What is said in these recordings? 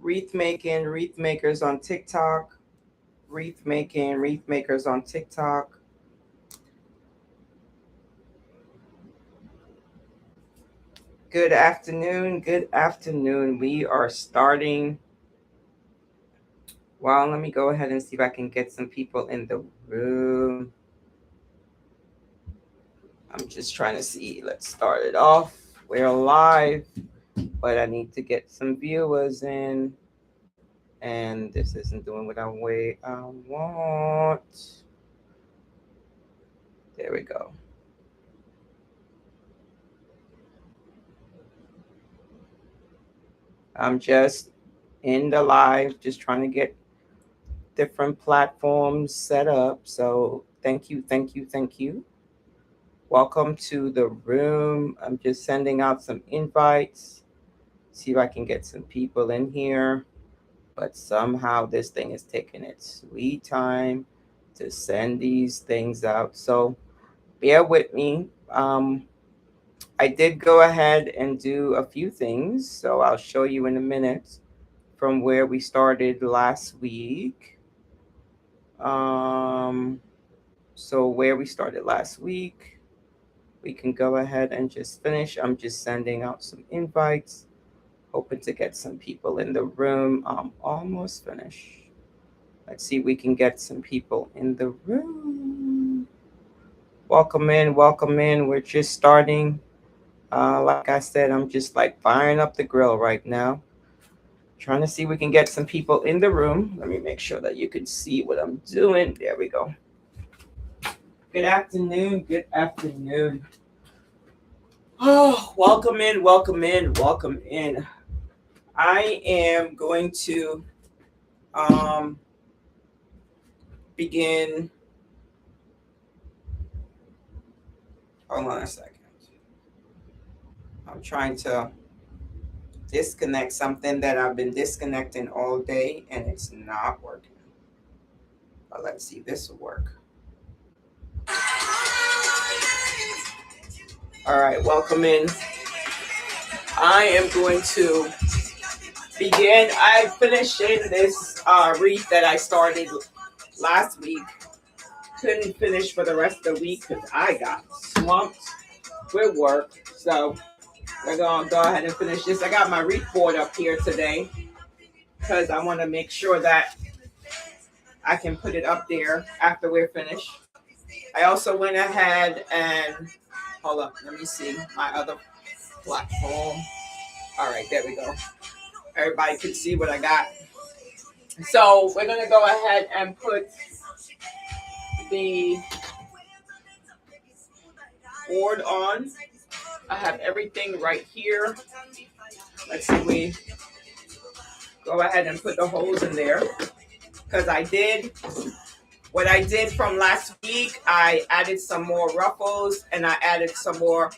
wreath making, wreath makers on TikTok, wreath making, wreath makers on TikTok. Good afternoon. Good afternoon. We are starting. Well, let me go ahead and see if I can get some people in the room. I'm just trying to see. Let's start it off. We're live, but I need to get some viewers in. And this isn't doing what I want. There we go. I'm just in the live, just trying to get different platforms set up. So thank you, thank you, thank you. Welcome to the room. I'm just sending out some invites. See if I can get some people in here. But somehow this thing is taking its sweet time to send these things out. So bear with me. I did go ahead and do a few things. So I'll show you in a minute from where we started last week. Um, so where we started last week, we can go ahead and just finish. I'm just sending out some invites, hoping to get some people in the room. I'm almost finished. Let's see if we can get some people in the room. Welcome in, welcome in. We're just starting. Like I said, I'm just like firing up the grill right now. Trying to see if we can get some people in the room. Let me make sure that you can see what I'm doing. There we go. Good afternoon. Good afternoon. Oh, welcome in, welcome in, welcome in. I am going to begin. Hold on a second. I'm trying to disconnect something that I've been disconnecting all day and it's not working. But let's see, this will work. All right, welcome in. I am going to begin. I finished this wreath that I started last week. Couldn't finish for the rest of the week because I got swamped with work. So we're going to go ahead and finish this. I got my wreath board up here today because I want to make sure that I can put it up there after we're finished. I also went ahead and, hold up, let me see my other platform. All right, there we go. Everybody can see what I got. So we're going to go ahead and put the board on. I have everything right here. Let's see, we go ahead and put the holes in there because what I did from last week, I added some more ruffles and I added some more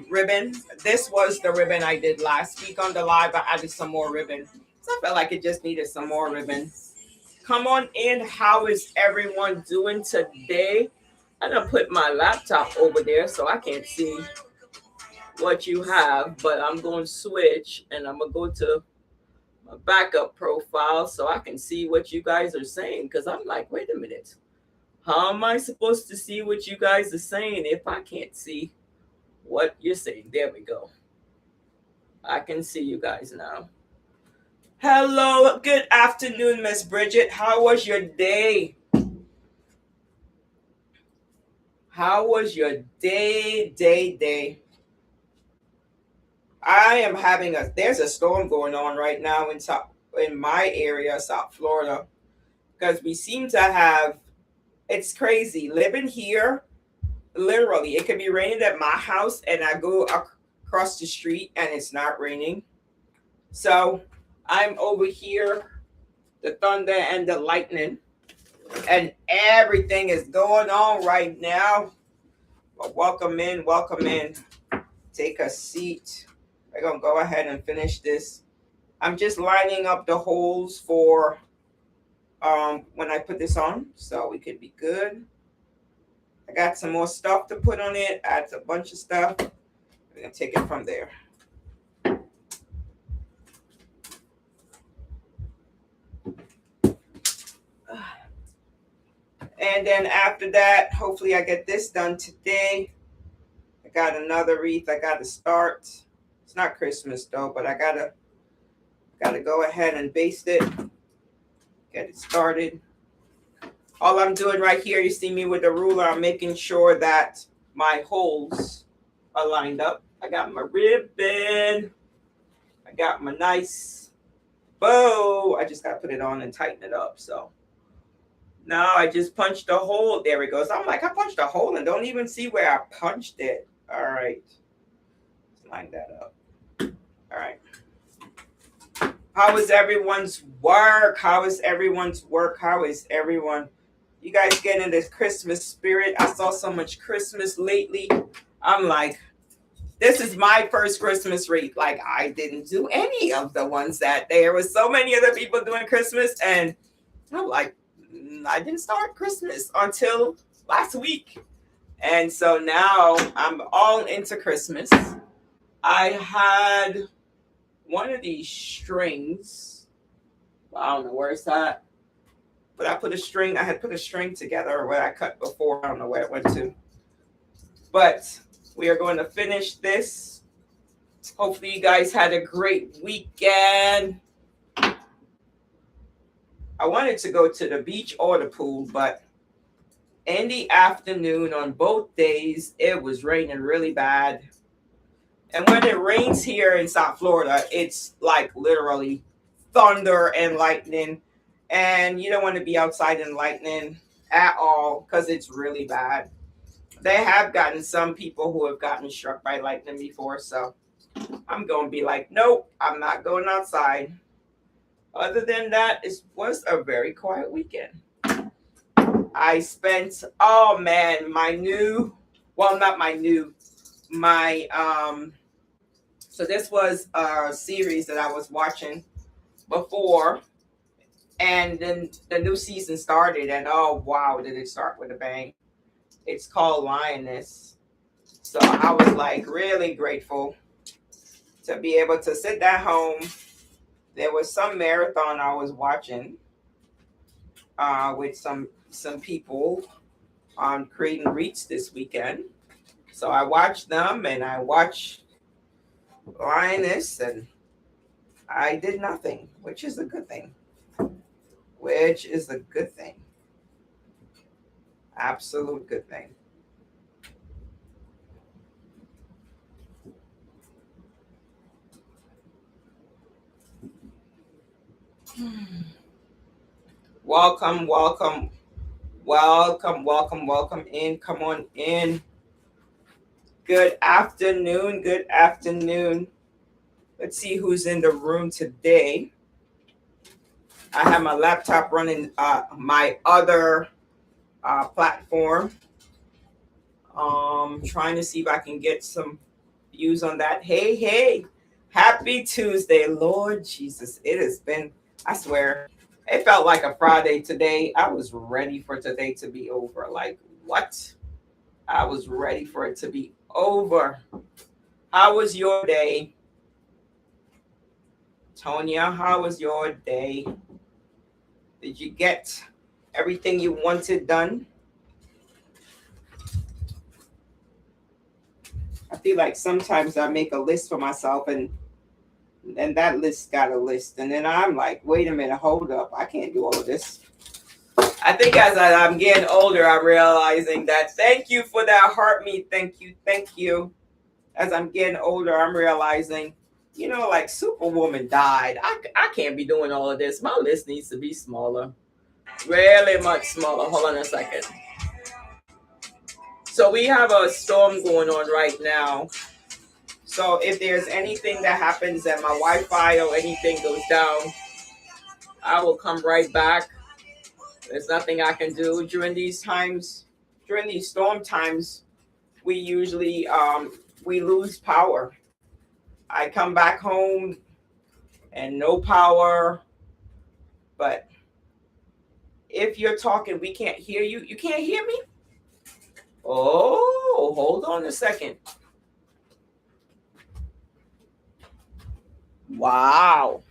ribbon. This was the ribbon I did last week on the live. I added some more ribbon. So I felt like it just needed some more ribbon. Come on in. How is everyone doing today? I'm going to put my laptop over there so I can't see what you have, but I'm going to switch and I'm going to go to my backup profile so I can see what you guys are saying because I'm like, wait a minute. How am I supposed to see what you guys are saying if I can't see what you're saying? There we go. I can see you guys now. Hello, good afternoon, Miss Bridget. How was your day? How was your day? I am having there's a storm going on right now in my area, South Florida, because we seem to have, it's crazy. Living here, literally, it can be raining at my house and I go across the street and it's not raining. So I'm over here, the thunder and the lightning, and everything is going on right now. But welcome in, welcome in. Take a seat. We're going to go ahead and finish this. I'm just lining up the holes for when I put this on, so we could be good. I got some more stuff to put on it, adds a bunch of stuff. We're going to take it from there. And then after that, hopefully I get this done today. I got another wreath I gotta start. It's not Christmas though, but I gotta go ahead and baste it, get it started. All I'm doing right here, you see me with the ruler, I'm making sure that my holes are lined up. I got my ribbon, I got my nice bow. I just gotta put it on and tighten it up. So now I just punched a hole. There it goes. I'm like, I punched a hole and don't even see where I punched it. All right, let's line that up. All right. How is everyone's work? How is everyone's work? How is everyone? You guys getting this Christmas spirit? I saw so much Christmas lately. I'm like, this is my first Christmas wreath. Like, I didn't do any of the ones that there was so many other people doing Christmas, and I'm like, I didn't start Christmas until last week. And so now I'm all into Christmas. I had one of these strings. I don't know where it's at. But I had put a string together where I cut before. I don't know where it went to. But we are going to finish this. Hopefully you guys had a great weekend. I wanted to go to the beach or the pool, but in the afternoon on both days, it was raining really bad. And when it rains here in South Florida, it's like literally thunder and lightning. And you don't want to be outside in lightning at all because it's really bad. They have gotten some people who have gotten struck by lightning before. So I'm going to be like, nope, I'm not going outside. Other than that, it was a very quiet weekend. I spent, oh man, so this was a series that I was watching before, and then the new season started, and oh wow, did it start with a bang. It's called Lioness. So I was like really grateful to be able to sit at home. There was some marathon I was watching with some people on creating wreaths this weekend. So I watched them and I watched Lioness, and I did nothing, which is a good thing. Which is a good thing. Absolute good thing. Welcome, welcome, welcome, welcome, welcome in. Come on in. Good afternoon. Good afternoon. Let's see who's in the room today. I have my laptop running my other platform. Trying to see if I can get some views on that. Hey, hey. Happy Tuesday, Lord Jesus. It has been, I swear, it felt like a Friday today. I was ready for today to be over. Like, what? I was ready for it to be over. How was your day? Tonya, how was your day? Did you get everything you wanted done? I feel like sometimes I make a list for myself and that list got a list. And then I'm like, wait a minute, hold up. I can't do all of this. I think as I'm getting older, I'm realizing that thank you for that heart meat. Thank you. Thank you. As I'm getting older, I'm realizing, like Superwoman died. I can't be doing all of this. My list needs to be smaller. Really much smaller. Hold on a second. So we have a storm going on right now. So if there's anything that happens and my Wi-Fi or anything goes down, I will come right back. There's nothing I can do during these times. During these storm times, we usually we lose power. I come back home and no power. But if you're talking, we can't hear you. You can't hear me? Oh, hold on a second. Wow.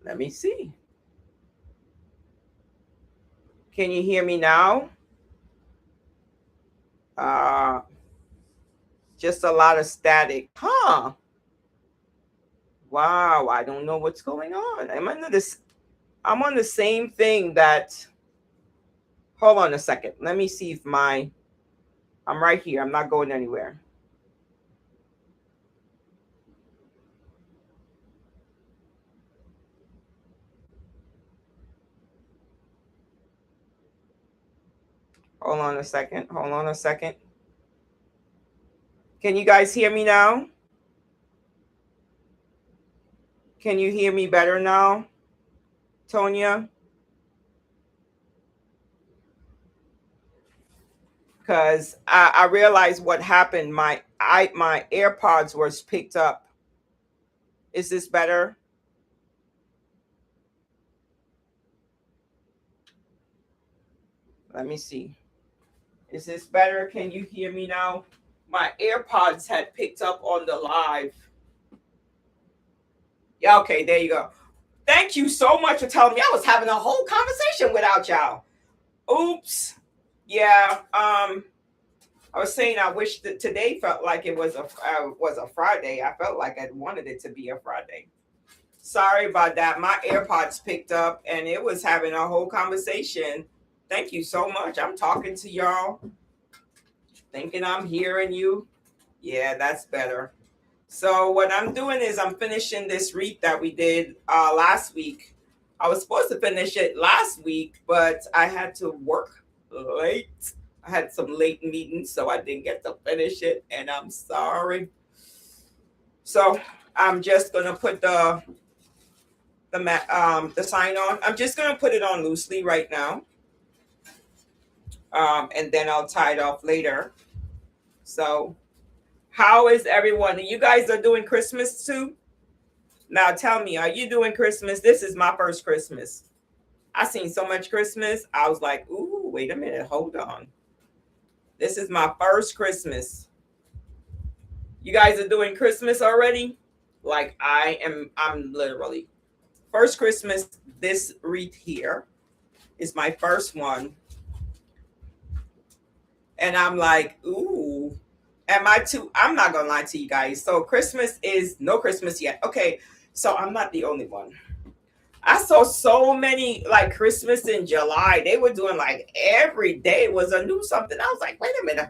Let me see. Can you hear me now? Uh, just a lot of static. Huh. Wow, I don't know what's going on. I'm on the same thing that hold on a second. Let me see if I'm right here. I'm not going anywhere. Hold on a second. Hold on a second. Can you guys hear me now? Can you hear me better now, Tonya? Because I realized what happened. My AirPods was picked up. Is this better? Let me see. Is this better? Can you hear me now? My AirPods had picked up on the live. Yeah, okay, there you go. Thank you so much for telling me. I was having a whole conversation without y'all. Oops. Yeah. I was saying I wish that today felt like it was a Friday. I felt like I wanted it to be a Friday. Sorry about that. My AirPods picked up and it was having a whole conversation. Thank you so much. I'm talking to y'all, thinking I'm hearing you. Yeah, that's better. So what I'm doing is I'm finishing this wreath that we did last week. I was supposed to finish it last week, but I had to work late. I had some late meetings, so I didn't get to finish it, and I'm sorry. So I'm just gonna put the sign on. I'm just gonna put it on loosely right now, and then I'll tie it off later. So, how is everyone? You guys are doing Christmas too? Now tell me, are you doing Christmas? This is my first Christmas. I seen so much Christmas. I was like, ooh, wait a minute, hold on. This is my first Christmas. You guys are doing Christmas already? Like I'm literally first Christmas. This wreath here is my first one. And I'm like, ooh. I'm not gonna lie to you guys. So Christmas is no Christmas yet. Okay, so I'm not the only one. I saw so many like Christmas in July. They were doing like every day was a new something. I was like, wait a minute,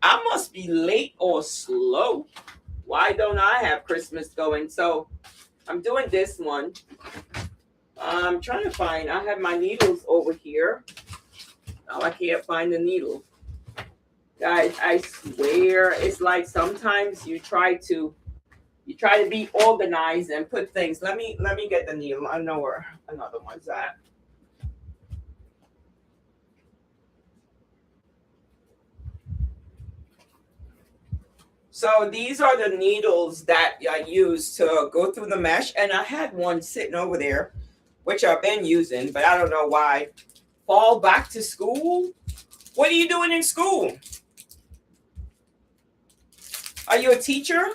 I must be late or slow. Why don't I have Christmas going? So I'm doing this one. I'm trying to find. I have my needles over here. Oh, I can't find the needle. Guys, I swear, it's like sometimes you try to be organized and put things. Let me get the needle. I know where another one's at. So these are the needles that I use to go through the mesh, and I had one sitting over there, which I've been using, but I don't know why. Fall back to school? What are you doing in school? Are you a teacher?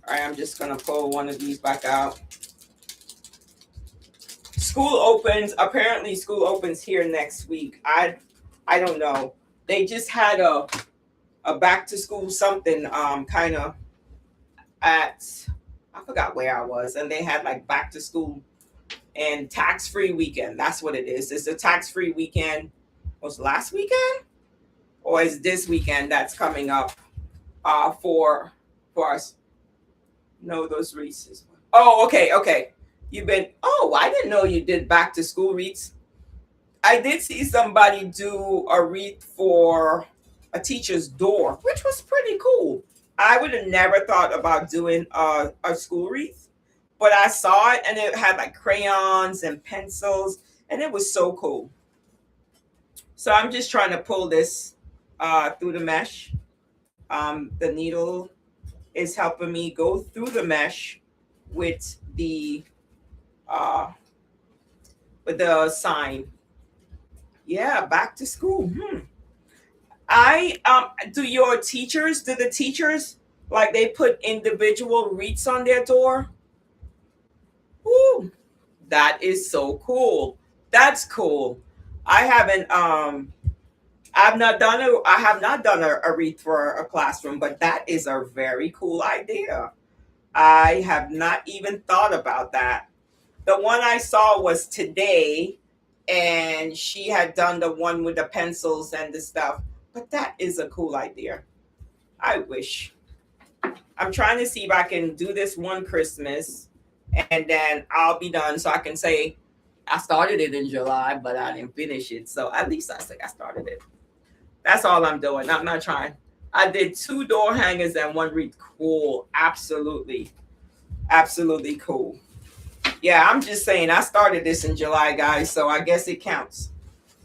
All right, I'm just gonna pull one of these back out. School opens. Apparently, school opens here next week. I don't know. They just had a back to school something kind of at I forgot where I was, and they had like back to school and tax free weekend. That's what it is. It's a tax free weekend. Was last weekend or is this weekend that's coming up for us? No, those wreaths. Oh, okay. You've been. Oh, I didn't know you did back to school wreaths. I did see somebody do a wreath for a teacher's door, which was pretty cool. I would have never thought about doing a school wreath, but I saw it and it had like crayons and pencils, and it was so cool. So I'm just trying to pull this through the mesh. The needle is helping me go through the mesh with the uh, sign. Yeah, back to school. I do the teachers like they put individual wreaths on their door? Ooh, That is so cool. That's cool. I haven't I have not done a wreath for a classroom, but that is a very cool idea. I have not even thought about that. The one I saw was today, and she had done the one with the pencils and the stuff. But that is a cool idea. I wish. I'm trying to see if I can do this one Christmas, and then I'll be done so I can say I started it in July, but I didn't finish it. So at least I say I started it. That's all I'm doing. I'm not trying. I did 2 door hangers and 1 wreath. Cool. Absolutely. Absolutely cool. Yeah, I'm just saying I started this in July, guys, so I guess it counts.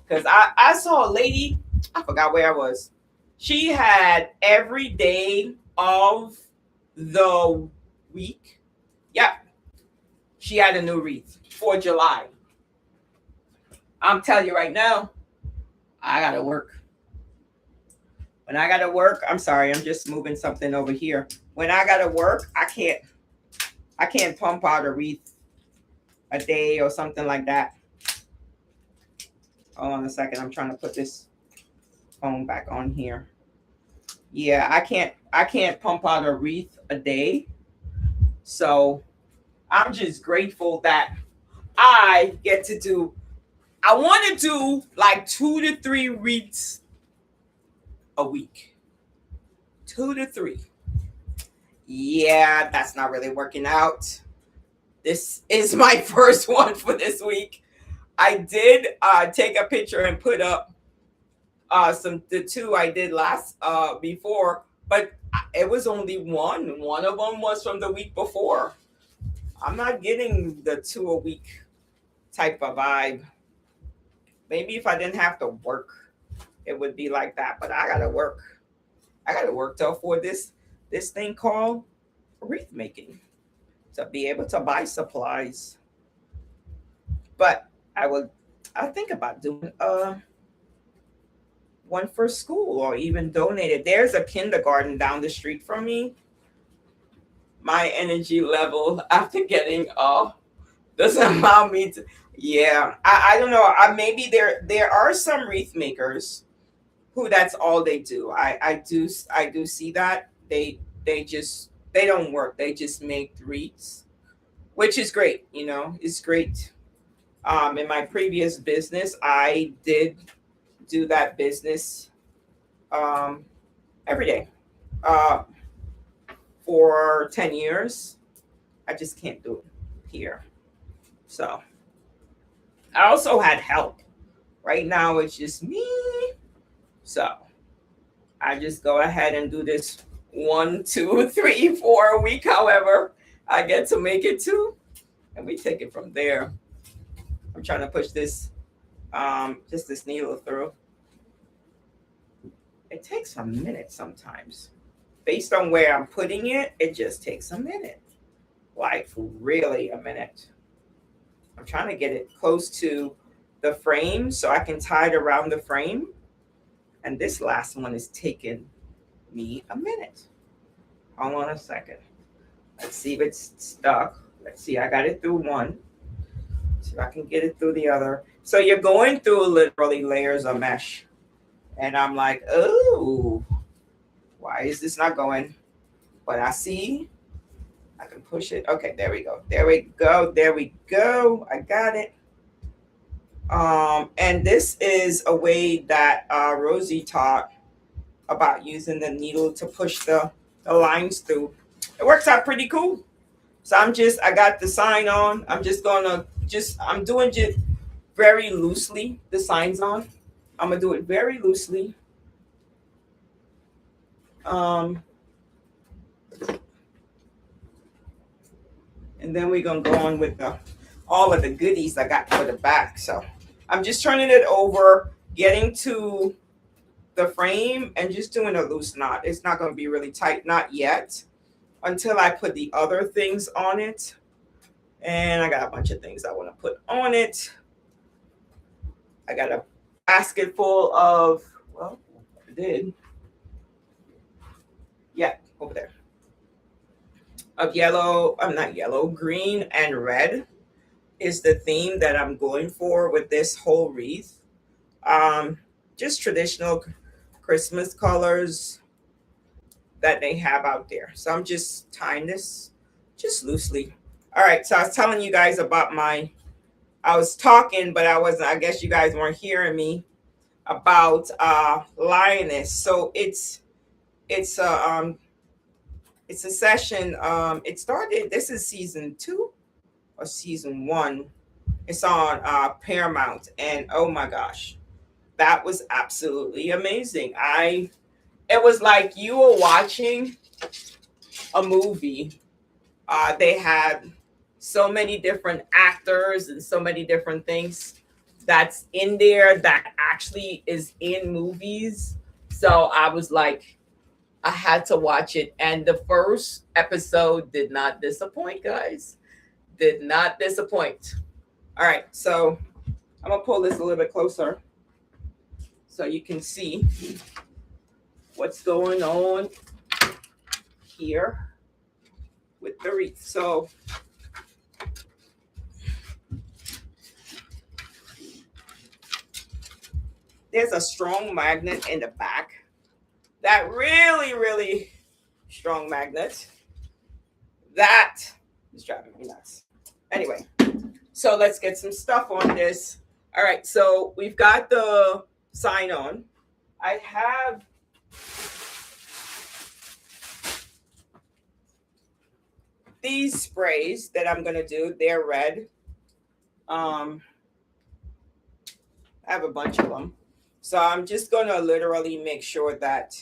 Because I saw a lady, I forgot where I was. She had every day of the week. Yep. She had a new wreath for July. I'm telling you right now, I gotta work. When I gotta work, I'm sorry, I'm just moving something over here. When I gotta work, I can't pump out a wreath a day or something like that. Hold on a second. I'm trying to put this phone back on here. Yeah, I can't pump out a wreath a day. So I'm just grateful that I get to do I want to do like 2 to 3 wreaths a week. 2 to 3. Yeah, that's not really working out. This is my first one for this week. I did take a picture and put up the 2 I did last before, but it was only one. One of them was from the week before. I'm not getting the 2 a week type of vibe. Maybe if I didn't have to work, it would be like that. But I gotta work. I gotta work to afford this thing called wreath making to be able to buy supplies. But I think about doing one for school or even donate it. There's a kindergarten down the street from me. My energy level after getting doesn't allow me to. Yeah, I don't know. Maybe there are some wreath makers who that's all they do. I do see that they don't work. They just make wreaths, which is great. You know, it's great. In my previous business, I did do that business um, every day uh, for 10 years. I just can't do it here. So I also had help. Right now, it's just me. So I just go ahead and do this 1, 2, 3, 4 a week. However, I get to make it to, and we take it from there. I'm trying to push this, just this needle through. It takes a minute sometimes. Based on where I'm putting it, it just takes a minute. Like really a minute. I'm trying to get it close to the frame so I can tie it around the frame. And this last one is taking me a minute. Hold on a second. Let's see if it's stuck. Let's see. I got it through one. See if I can get it through the other. So you're going through literally layers of mesh. And I'm like, oh, why is this not going? But I see I can push it. Okay, there we go. There we go. There we go. I got it. And this is a way that Rosie taught about using the needle to push the lines through. It works out pretty cool. So I got the sign on. I'm doing it very loosely. The sign's on. I'm gonna do it very loosely. And then we're gonna go on with all of the goodies I got for the back. So I'm just turning it over, getting to the frame and just doing a loose knot. It's not gonna be really tight, not yet, until I put the other things on it. And I got a bunch of things I want to put on it. I got a basket full of, well, I did. Yeah, over there. Of yellow, I'm not yellow, green and red. is the theme that I'm going for with this whole wreath. Um, just traditional Christmas colors that they have out there. So I'm just tying this just loosely. All right, so I was telling you guys about I was talking, but I guess you guys weren't hearing me about lioness. So it's a it's a session. It started. This is season 2 or season 1. It's on Paramount, and oh my gosh, that was absolutely amazing. It was like you were watching a movie. They had so many different actors and so many different things that's in there that actually is in movies. So I was like, I had to watch it. And the first episode did not disappoint, guys. Did not disappoint. All right. So I'm going to pull this a little bit closer so you can see what's going on here with the wreath. So there's a strong magnet in the back. That really, really strong magnet. That is driving me nuts. Anyway, so let's get some stuff on this. All right, so we've got the sign on. I have these sprays that I'm going to do. They're red. I have a bunch of them. So I'm just going to literally make sure that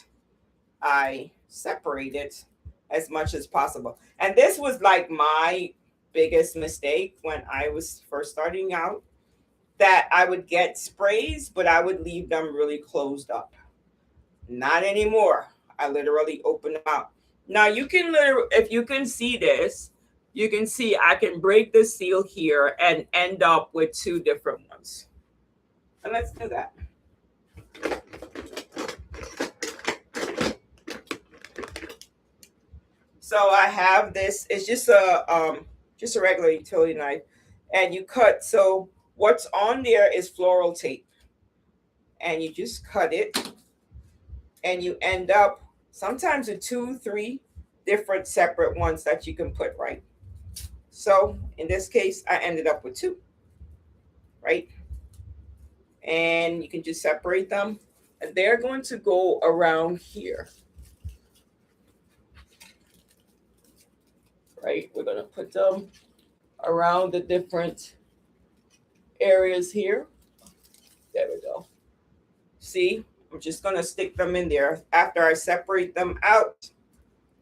I separate it as much as possible. And this was like my biggest mistake when I was first starting out, that I would get sprays, but I would leave them really closed up. Not anymore. I literally open them out. Now you can literally, if you can see this, you can see I can break the seal here and end up with 2 different ones. And let's do that. So I have this. It's just a regular utility knife, and you cut. So what's on there is floral tape, and you just cut it, and you end up sometimes with 2, 3 different separate ones that you can put right. So in this case, I ended up with 2, right? And you can just separate them, and they're going to go around here. Right, we're going to put them around the different areas here. There we go. See, I'm just going to stick them in there. After I separate them out,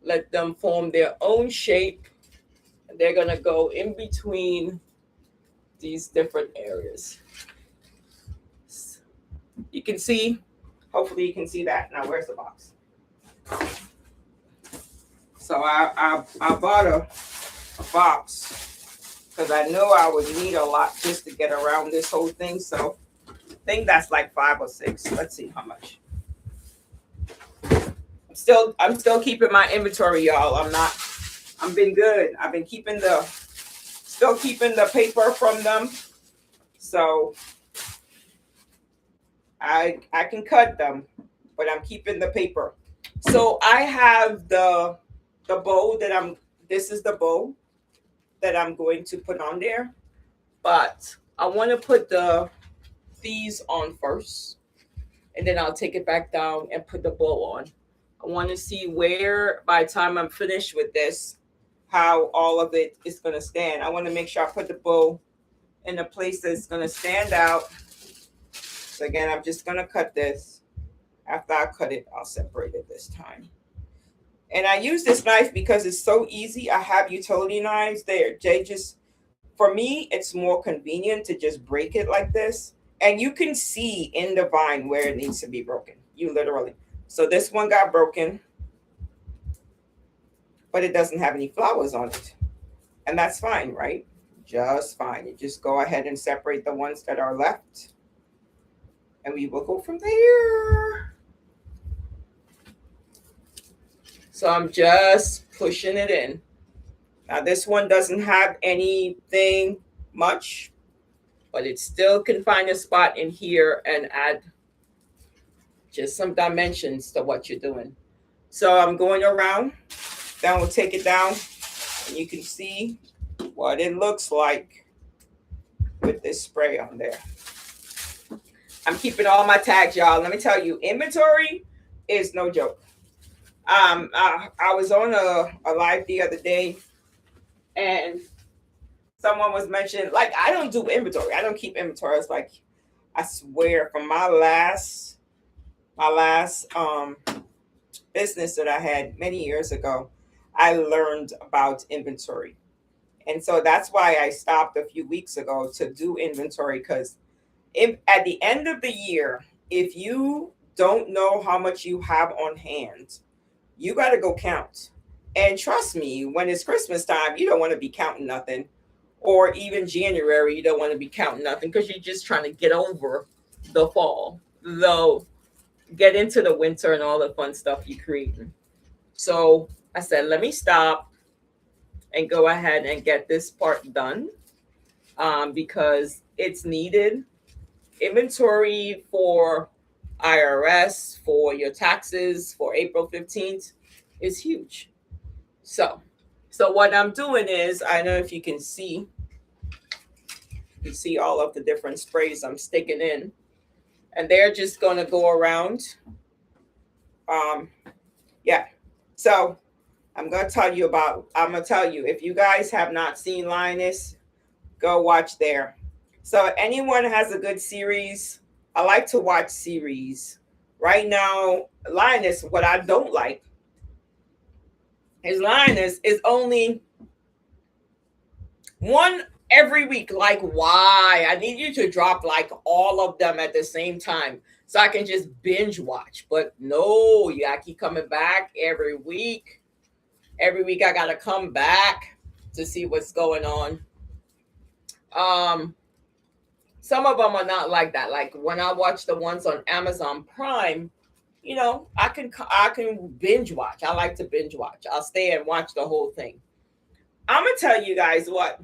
let them form their own shape. They're going to go in between these different areas. You can see, hopefully you can see that. Now, where's the box? So I bought a box because I know I would need a lot just to get around this whole thing. So I think that's like 5 or 6. Let's see how much. I'm still keeping my inventory, y'all. I've been good. I've been still keeping the paper from them. So I can cut them, but I'm keeping the paper. So I have the bow this is the bow that I'm going to put on there, but I want to put these on first, and then I'll take it back down and put the bow on. I want to see where, by the time I'm finished with this, how all of it is going to stand. I want to make sure I put the bow in a place that's going to stand out. So again, I'm just going to cut this. After I cut it, I'll separate it this time. And I use this knife because it's so easy. I have utility knives there. For me, it's more convenient to just break it like this. And you can see in the vine where it needs to be broken. You literally. So this one got broken, but it doesn't have any flowers on it. And that's fine, right? Just fine. You just go ahead and separate the ones that are left. And we will go from there. So I'm just pushing it in. Now this one doesn't have anything much, but it still can find a spot in here and add just some dimensions to what you're doing. So I'm going around, then we'll take it down, and you can see what it looks like with this spray on there. I'm keeping all my tags, y'all. Let me tell you, inventory is no joke. I was on a live the other day, and someone was mentioning, like, I don't do inventory. I don't keep inventory. It's like, I swear, from my last business that I had many years ago, I learned about inventory. And so that's why I stopped a few weeks ago to do inventory, because at the end of the year, if you don't know how much you have on hand, you got to go count. And trust me, when it's Christmas time, you don't want to be counting nothing. Or even January, you don't want to be counting nothing because you're just trying to get over the fall, though get into the winter and all the fun stuff you're creating. So I said, let me stop and go ahead and get this part done, because it's needed. Inventory for IRS, for your taxes for April 15th is huge. So what I'm doing is, I don't know if you can see all of the different sprays I'm sticking in, and they're just going to go around. Yeah. So I'm going to tell you, if you guys have not seen Lioness, go watch there. So anyone has a good series, I like to watch series. Right now, Lioness, what I don't like is Lioness is only one every week. Like, why? I need you to drop like all of them at the same time so I can just binge watch. But no, you gotta keep coming back every week. Every week I gotta come back to see what's going on. Some of them are not like that. Like when I watch the ones on Amazon Prime, I can binge watch. I like to binge watch. I'll stay and watch the whole thing. I'm gonna tell you guys what.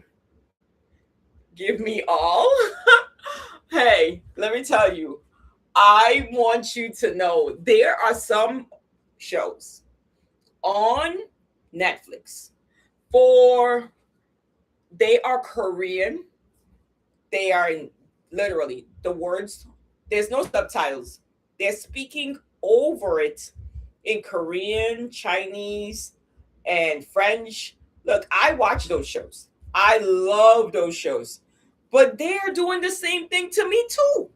Give me all. Hey, let me tell you. I want you to know there are some shows on Netflix they are Korean. They are literally the words. There's no subtitles. They're speaking over it in Korean, Chinese, and French. Look, I watch those shows. I love those shows. But they're doing the same thing to me too.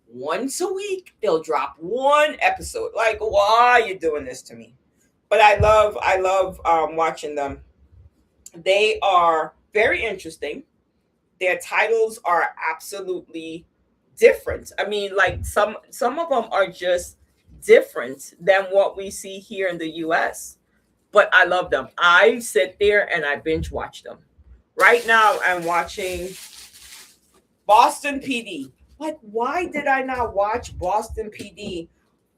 Once a week, they'll drop one episode. Like, why are you doing this to me? But I love watching them. They are very interesting. Their titles are absolutely different. I mean, like some of them are just different than what we see here in the US. But I love them. I sit there and I binge watch them. Right now I'm watching Boston PD. Like, why did I not watch Boston PD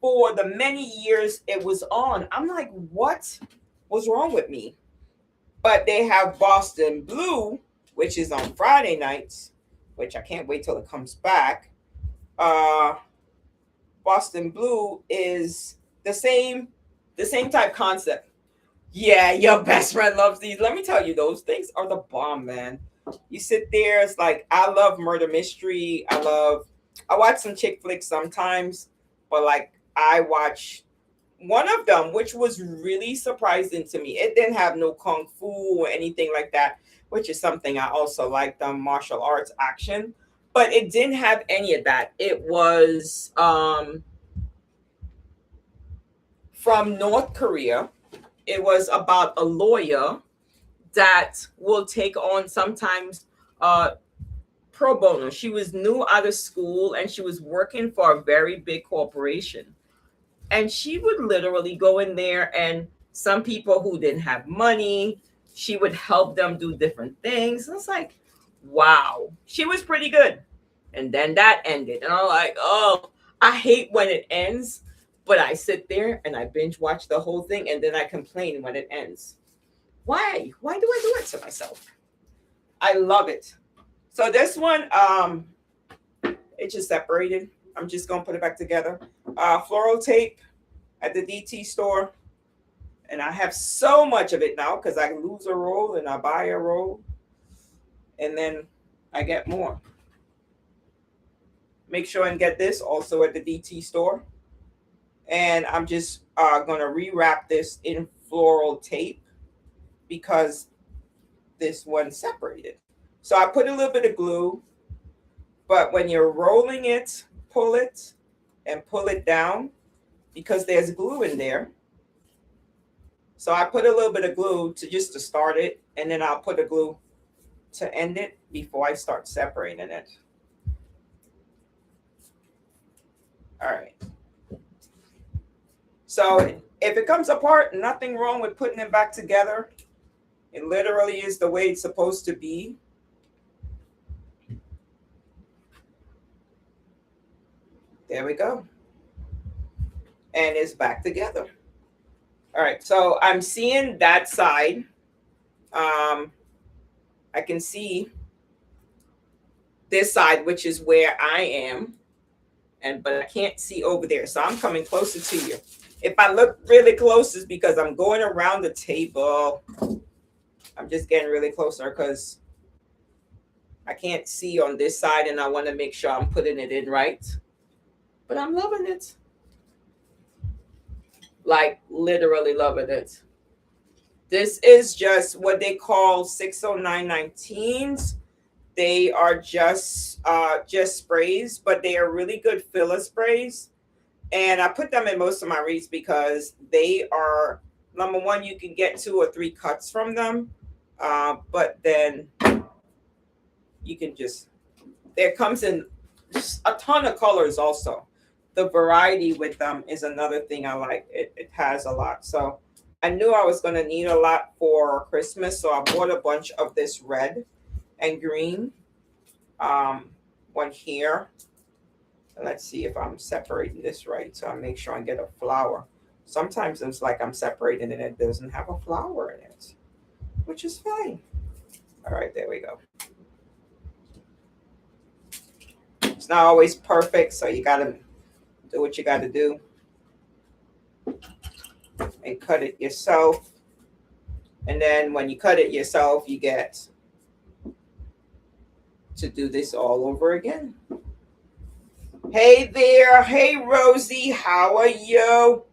for the many years it was on? I'm like, what was wrong with me? But they have Boston Blue, which is on Friday nights, which I can't wait till it comes back. Boston Blue is the same type concept. Yeah, your best friend loves these. Let me tell you, those things are the bomb, man. You sit there, it's like, I love murder mystery. I watch some chick flicks sometimes, but like I watch one of them, which was really surprising to me. It didn't have no kung fu or anything like that, which is something I also like, the martial arts action, but it didn't have any of that. It was from North Korea. It was about a lawyer that will take on sometimes pro bono. She was new out of school and she was working for a very big corporation. And she would literally go in there, and some people who didn't have money, she would help them do different things. And it's like, wow, she was pretty good. And then that ended. And I'm like, oh, I hate when it ends. But I sit there and I binge watch the whole thing, and then I complain when it ends. Why? Why do I do it to myself? I love it. So this one, it just separated. I'm just gonna put it back together. Floral tape at the DT store, and I have so much of it now because I lose a roll and I buy a roll, and then I get more. Make sure and get this also at the DT store. And I'm just gonna rewrap this in floral tape because this one separated. So I put a little bit of glue, but when you're rolling it, pull it and pull it down because there's glue in there. So I put a little bit of glue to start it, and then I'll put a glue to end it before I start separating it. All right. So if it comes apart, nothing wrong with putting it back together. It literally is the way it's supposed to be. There we go. And it's back together. All right, so I'm seeing that side. I can see this side, which is where I am, but I can't see over there. So I'm coming closer to you. If I look really close, it's because I'm going around the table. I'm just getting really closer because I can't see on this side, and I want to make sure I'm putting it in right. But I'm loving it. Like literally loving it. This is just what they call 60919s. They are just sprays, but they are really good filler sprays. And I put them in most of my wreaths because they are, number one, you can get 2 or 3 cuts from them. But then you can just, there comes in a ton of colors also. The variety with them is another thing I like. It has a lot. So I knew I was going to need a lot for Christmas. So I bought a bunch of this red and green. One here. Let's see if I'm separating this right. So I make sure I get a flower. Sometimes it's like I'm separating and it doesn't have a flower in it, which is fine. All right, there we go. It's not always perfect, so you got to do what you got to do and cut it yourself. And then when you cut it yourself, you get to do this all over again. Hey there. Hey, Rosie. How are you?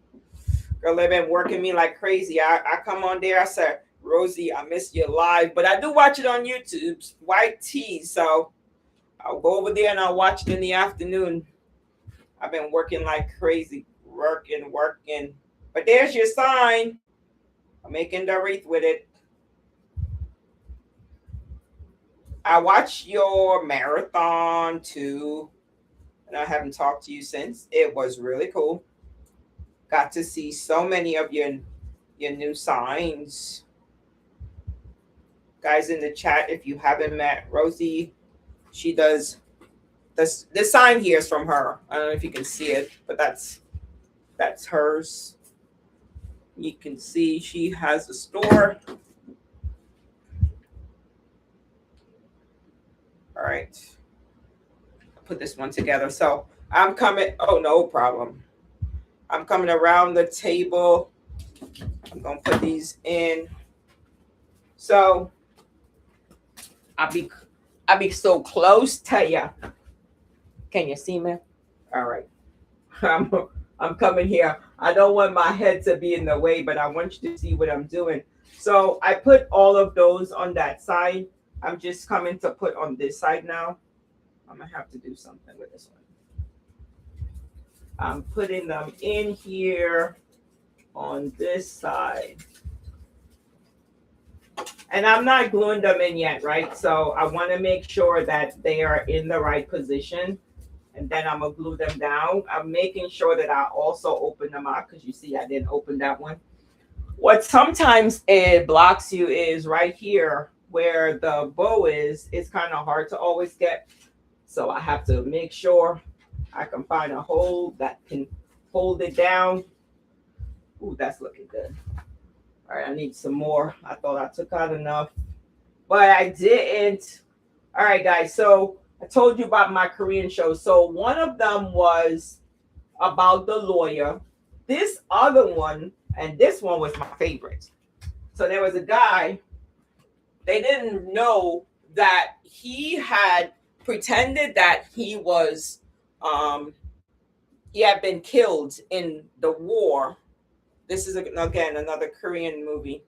Girl, they've been working me like crazy. I come on there. I said, Rosie, I missed your live, but I do watch it on YouTube, White Tea. So I'll go over there and I'll watch it in the afternoon. I've been working like crazy, working. But there's your sign. I'm making the wreath with it. I watched your marathon too, and I haven't talked to you since. It was really cool. Got to see so many of your new signs. Guys in the chat, if you haven't met Rosie, she does this sign here is from her. I don't know if you can see it, but that's hers. You can see she has a store. All right. I'll put this one together. So I'm coming. Oh, no problem. I'm coming around the table. I'm going to put these in. So I'll be so close to you. Can you see me? All right. I'm coming here. I don't want my head to be in the way, but I want you to see what I'm doing. So I put all of those on that side. I'm just coming to put on this side now. I'm going to have to do something with this one. I'm putting them in here on this side. And I'm not gluing them in yet, right? So I want to make sure that they are in the right position. And then I'm going to glue them down. I'm making sure that I also open them out because you see I didn't open that one. What sometimes it blocks you is right here where the bow is. It's kind of hard to always get. So I have to make sure I can find a hole that can hold it down. Ooh, that's looking good. All right, I need some more. I thought I took out enough, but I didn't. All right, guys. So I told you about my Korean shows. So one of them was about the lawyer. This other one, and this one was my favorite. So there was a guy, they didn't know that he had pretended that um, he had been killed in the war. This is again another Korean movie,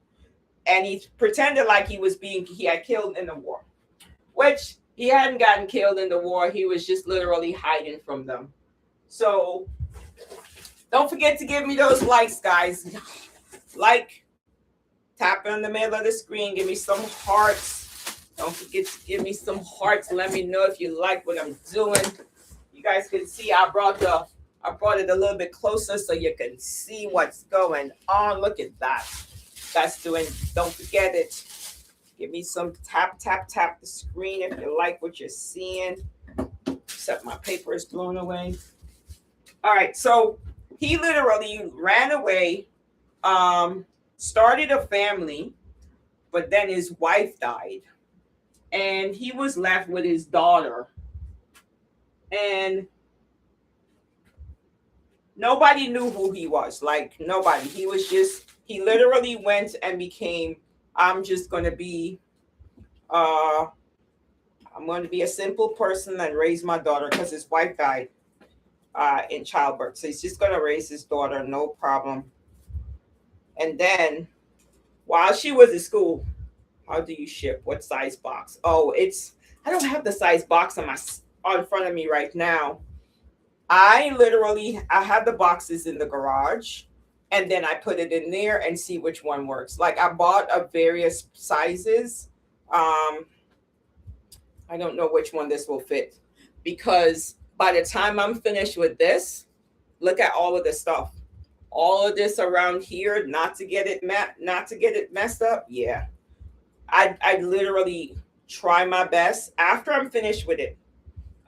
and he pretended like he had killed in the war, which he hadn't gotten killed in the war. He was just literally hiding from them. So don't forget to give me those likes, guys. Like, tap on the middle of the screen, give me some hearts. Don't forget to give me some hearts. Let me know if you like what I'm doing. You guys can see I brought it a little bit closer so you can see what's going on. Look at that. That's doing, don't forget it. Give me some tap the screen if you like what you're seeing. Except my paper is blown away. All right, so he literally ran away, started a family, but then his wife died. And he was left with his daughter. And nobody knew who he was. Like, nobody. He literally went and became, I'm going to be a simple person and raise my daughter because his wife died in childbirth. So he's just going to raise his daughter, no problem. And then while she was at school, how do you ship? What size box? Oh, I don't have the size box on front of me right now. I have the boxes in the garage, and then I put it in there and see which one works. Like, I bought of various sizes. I don't know which one this will fit, because by the time I'm finished with this, look at all of this stuff. All of this around here, not to get it messed up. Yeah. I literally try my best. After I'm finished with it,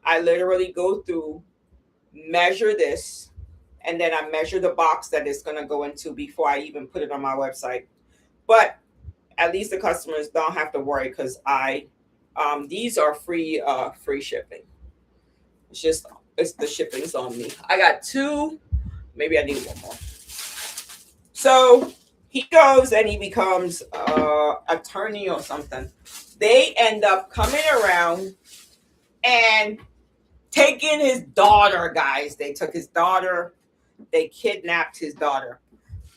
I literally go through, measure this, and then I measure the box that it's going to go into before I even put it on my website. But at least the customers don't have to worry, because these are free shipping. It's the shipping's on me. I got two, maybe I need one more. So he goes and he becomes attorney or something. They end up coming around and taking his daughter, guys. They took his daughter. They kidnapped his daughter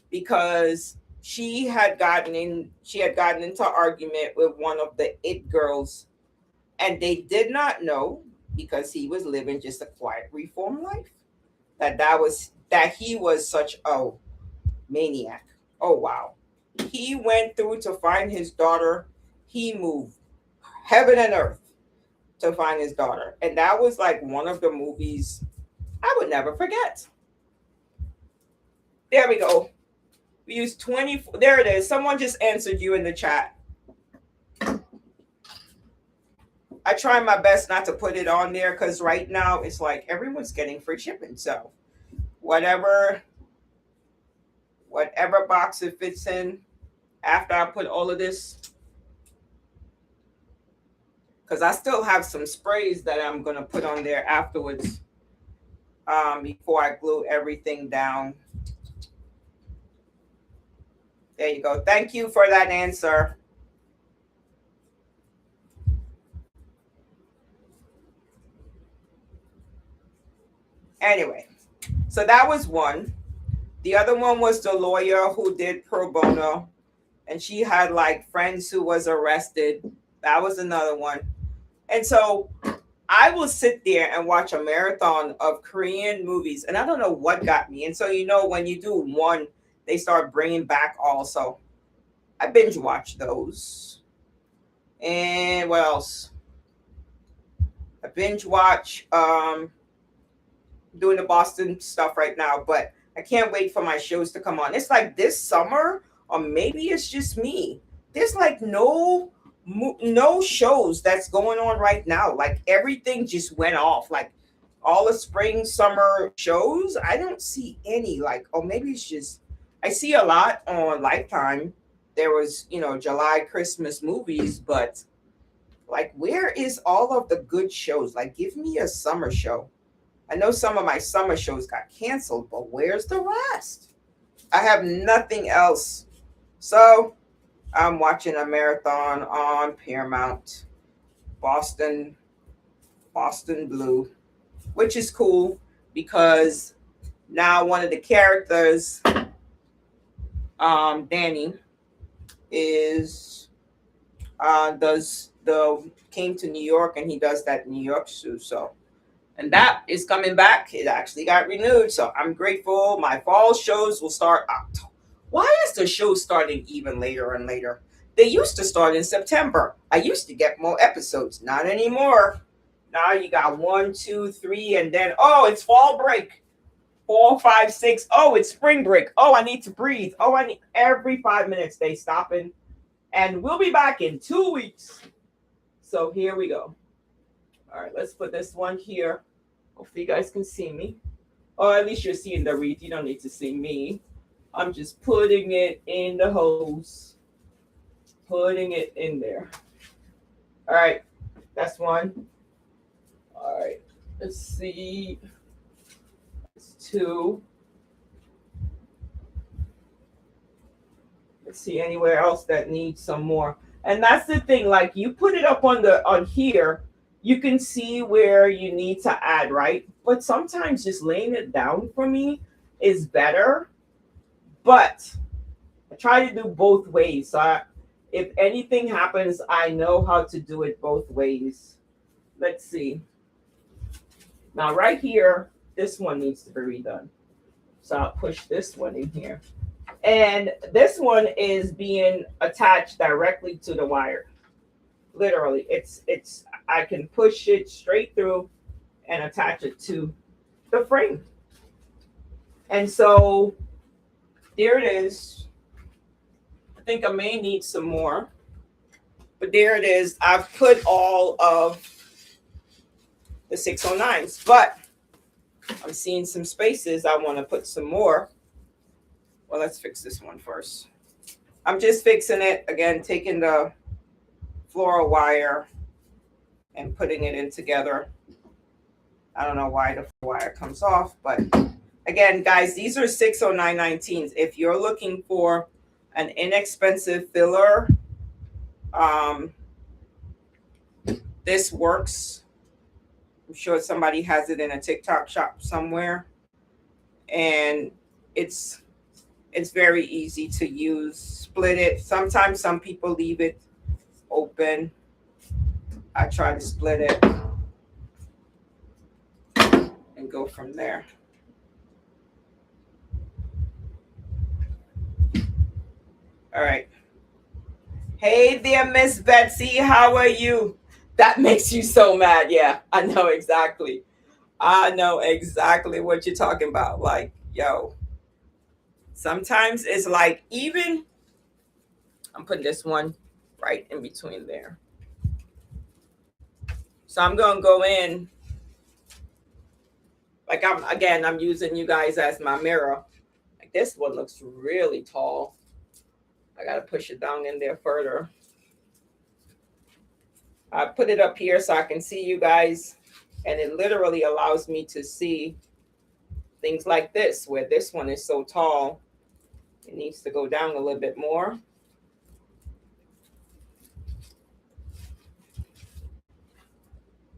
because she had gotten into argument with one of the it girls, and they did not know, because he was living just a quiet reform life, that he was such a maniac. Oh wow. He went through to find his daughter. He moved heaven and earth to find his daughter. And that was like one of the movies I would never forget. There we go. We used 24. There it is. Someone just answered you in the chat. I try my best not to put it on there, because right now it's like everyone's getting free shipping. So whatever box it fits in after I put all of this, because I still have some sprays that I'm going to put on there afterwards, before I glue everything down. There you go. Thank you for that answer. Anyway, so that was one. The other one was the lawyer who did pro bono, and she had like friends who was arrested. That was another one. And so I will sit there and watch a marathon of Korean movies, and I don't know what got me. And so, when you do one, they start bringing back also. I binge watch those. And what else? I binge watch doing the Boston stuff right now, but I can't wait for my shows to come on. It's like this summer, or maybe it's just me, there's like no shows that's going on right now. Like, everything just went off. Like, all the spring summer shows, I don't see any. Like, oh, maybe it's just, I see a lot on Lifetime. There was July Christmas movies, but Like, where is all of the good shows? Like, give me a summer show. I know some of my summer shows got canceled, but where's the rest? I have nothing else. So I'm watching a marathon on Paramount, Boston, Boston Blue, which is cool because now one of the characters, Danny, is does the came to New York and he does that New York show. So, and that is coming back. It actually got renewed. So I'm grateful. My fall shows will start October. Why is the show starting even later and later? They used to start in September. I used to get more episodes. Not anymore. Now you got 1, 2, 3, and then it's fall break. 4, 5, 6. Oh, it's spring break. Oh, I need to breathe. Oh, I need every 5 minutes they stopping. And we'll be back in 2 weeks. So here we go. All right, let's put this one here. Hopefully you guys can see me. Or at least you're seeing the wreath. You don't need to see me. I'm just putting it in the hose. Putting it in there. All right, that's one. All right, let's see. It's 2. Let's see anywhere else that needs some more. And that's the thing, like you put it up on here, you can see where you need to add, right? But sometimes just laying it down for me is better. But I try to do both ways. So if anything happens, I know how to do it both ways. Let's see. Now right here, this one needs to be redone. So I'll push this one in here. And this one is being attached directly to the wire. Literally, it's I can push it straight through and attach it to the frame. And so there it is. I think I may need some more. But there it is. I've put all of the 609s, but I'm seeing some spaces. I want to put some more. Well, let's fix this one first. I'm just fixing it. Again, taking the floral wire and putting it in together. I don't know why the wire comes off, but again, guys, these are 60919s. If you're looking for an inexpensive filler, this works. I'm sure somebody has it in a TikTok shop somewhere. And it's very easy to use. Split it. Sometimes some people leave it open. I try to split it and go from there. All right. Hey there, Miss Betsy. How are you? That makes you so mad. Yeah, I know exactly. I know exactly what you're talking about. Like, yo. Sometimes it's like even, I'm putting this one right in between there. So I'm going to go in, like I'm using you guys as my mirror. Like this one looks really tall. I got to push it down in there further. I put it up here so I can see you guys. And it literally allows me to see things like this, where this one is so tall. It needs to go down a little bit more.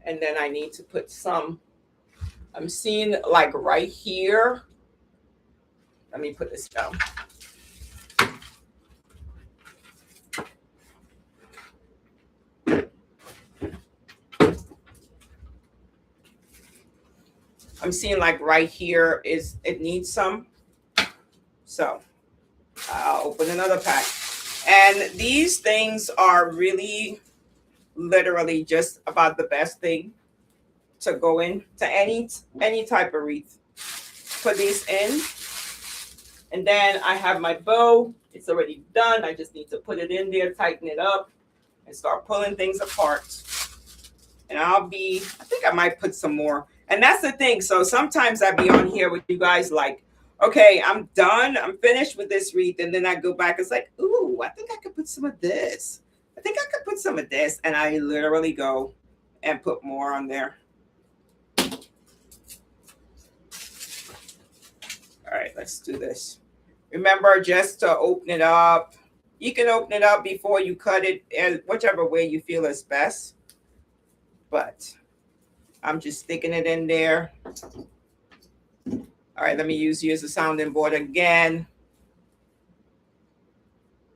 And then I need to put some, I'm seeing like right here. Let me put this down. I'm seeing like right here is, it needs some. So I'll open another pack. And these things are really literally just about the best thing to go into any type of wreath. Put these in. And then I have my bow. It's already done. I just need to put it in there, tighten it up, and start pulling things apart. And I think I might put some more. And that's the thing. So sometimes I be on here with you guys like, okay, I'm done. I'm finished with this wreath. And then I go back. It's like, ooh, I think I could put some of this. I think I could put some of this, and I literally go and put more on there. All right, let's do this. Remember just to open it up. You can open it up before you cut it, and whichever way you feel is best. But I'm just sticking it in there. All right, let me use you as a sounding board again.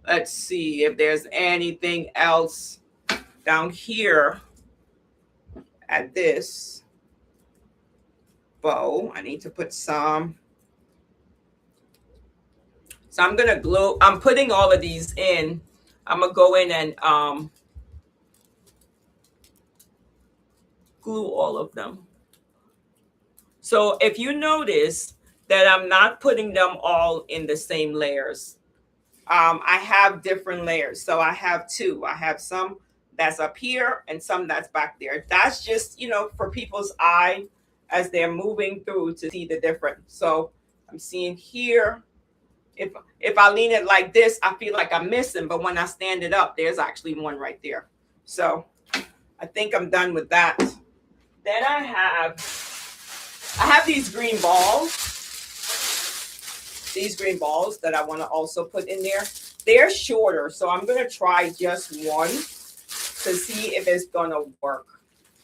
Let's see if there's anything else down here at this bow. I need to put some. So I'm gonna glue. I'm putting all of these in. I'm gonna go in and glue all of them. So if you notice that I'm not putting them all in the same layers, I have different layers. So I have two. I have some that's up here and some that's back there. That's just, for people's eye as they're moving through to see the difference. So I'm seeing here, if I lean it like this, I feel like I'm missing. But when I stand it up, there's actually one right there. So I think I'm done with that. Then I have these green balls. These green balls that I want to also put in there. They're shorter, so I'm going to try just one to see if it's going to work.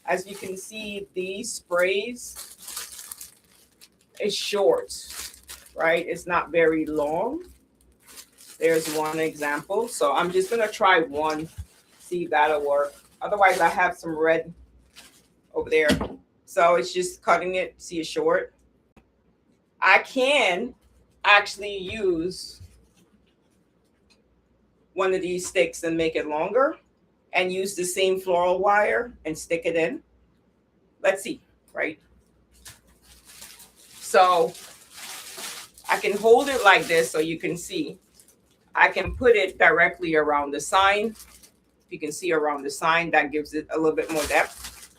As you can see, these sprays is short, right? It's not very long. There's one example. So I'm just going to try one, see if that'll work. Otherwise, I have some red over there. So it's just cutting it, see it's short. I can actually use one of these sticks and make it longer and use the same floral wire and stick it in. Let's see, right? So I can hold it like this so you can see. I can put it directly around the sign. If you can see around the sign, that gives it a little bit more depth.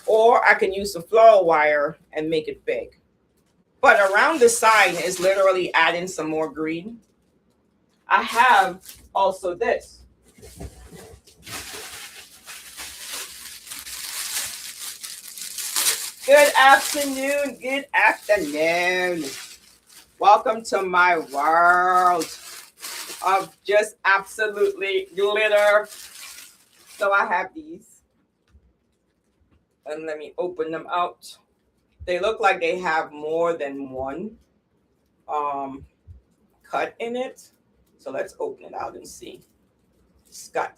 Or I can use the floral wire and make it big. But around the sign is literally adding some more green. I have also this. Good afternoon. Good afternoon. Welcome to my world of just absolutely glitter. So I have these. And let me open them out. They look like they have more than one cut in it. So let's open it out and see. It's got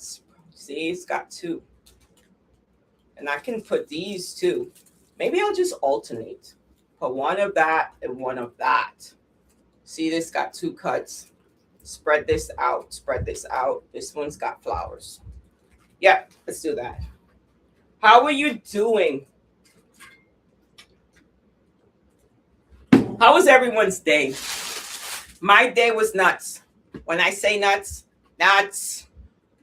two. And I can put these two. Maybe I'll just alternate. Put one of that and one of that. See, this got two cuts. Spread this out, spread this out. This one's got flowers. Yeah, let's do that. How are you doing? How was everyone's day? My day was nuts. When I say nuts, nuts,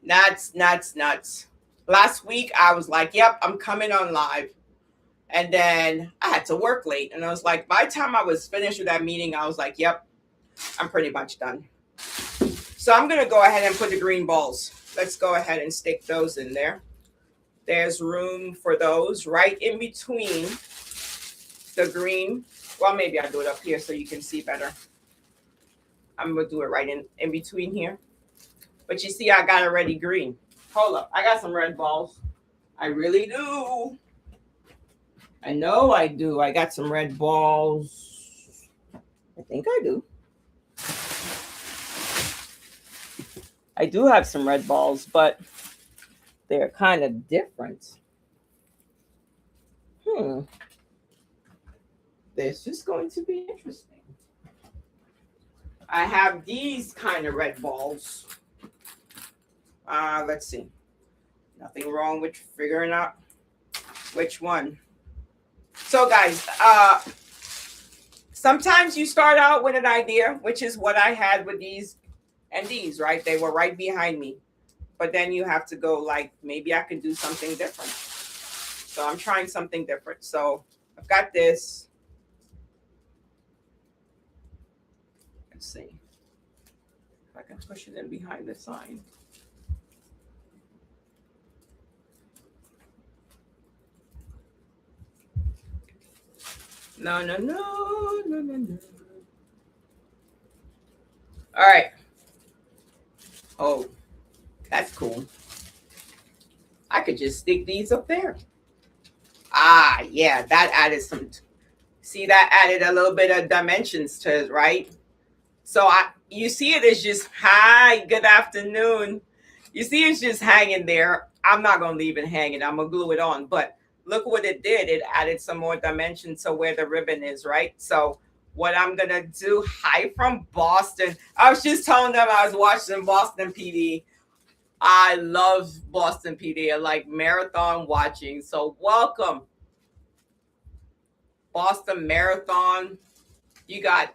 nuts, nuts, nuts. Last week, I was like, yep, I'm coming on live. And then I had to work late. And I was like, by the time I was finished with that meeting, I was like, yep, I'm pretty much done. So I'm going to go ahead and put the green balls. Let's go ahead and stick those in there. There's room for those right in between the green. Well, maybe I'll do it up here so you can see better. I'm going to do it right in between here. But you see, I got already green. Hold up. I got some red balls. I really do. I know I do. I got some red balls. I think I do. I do have some red balls, but they're kind of different. This is going to be interesting. I have these kind of red balls. Let's see. Nothing wrong with figuring out which one. So guys, sometimes you start out with an idea, which is what I had with these and these, right? They were right behind me. But then you have to go like, maybe I can do something different. So I'm trying something different. So I've got this. Let's see if I can push it in behind the sign. No, no, no, no, no, no. All right. Oh, that's cool. I could just stick these up there. Ah, yeah, that added some. See, that added a little bit of dimensions to it, right? So you see it is just, hi, good afternoon. You see it's just hanging there. I'm not gonna leave it hanging. I'm gonna glue it on. But look what it did. It added some more dimension to where the ribbon is, right? So what I'm gonna do, hi from Boston. I was just telling them I was watching Boston PD. I love Boston PD. I like marathon watching. So welcome, Boston Marathon. You got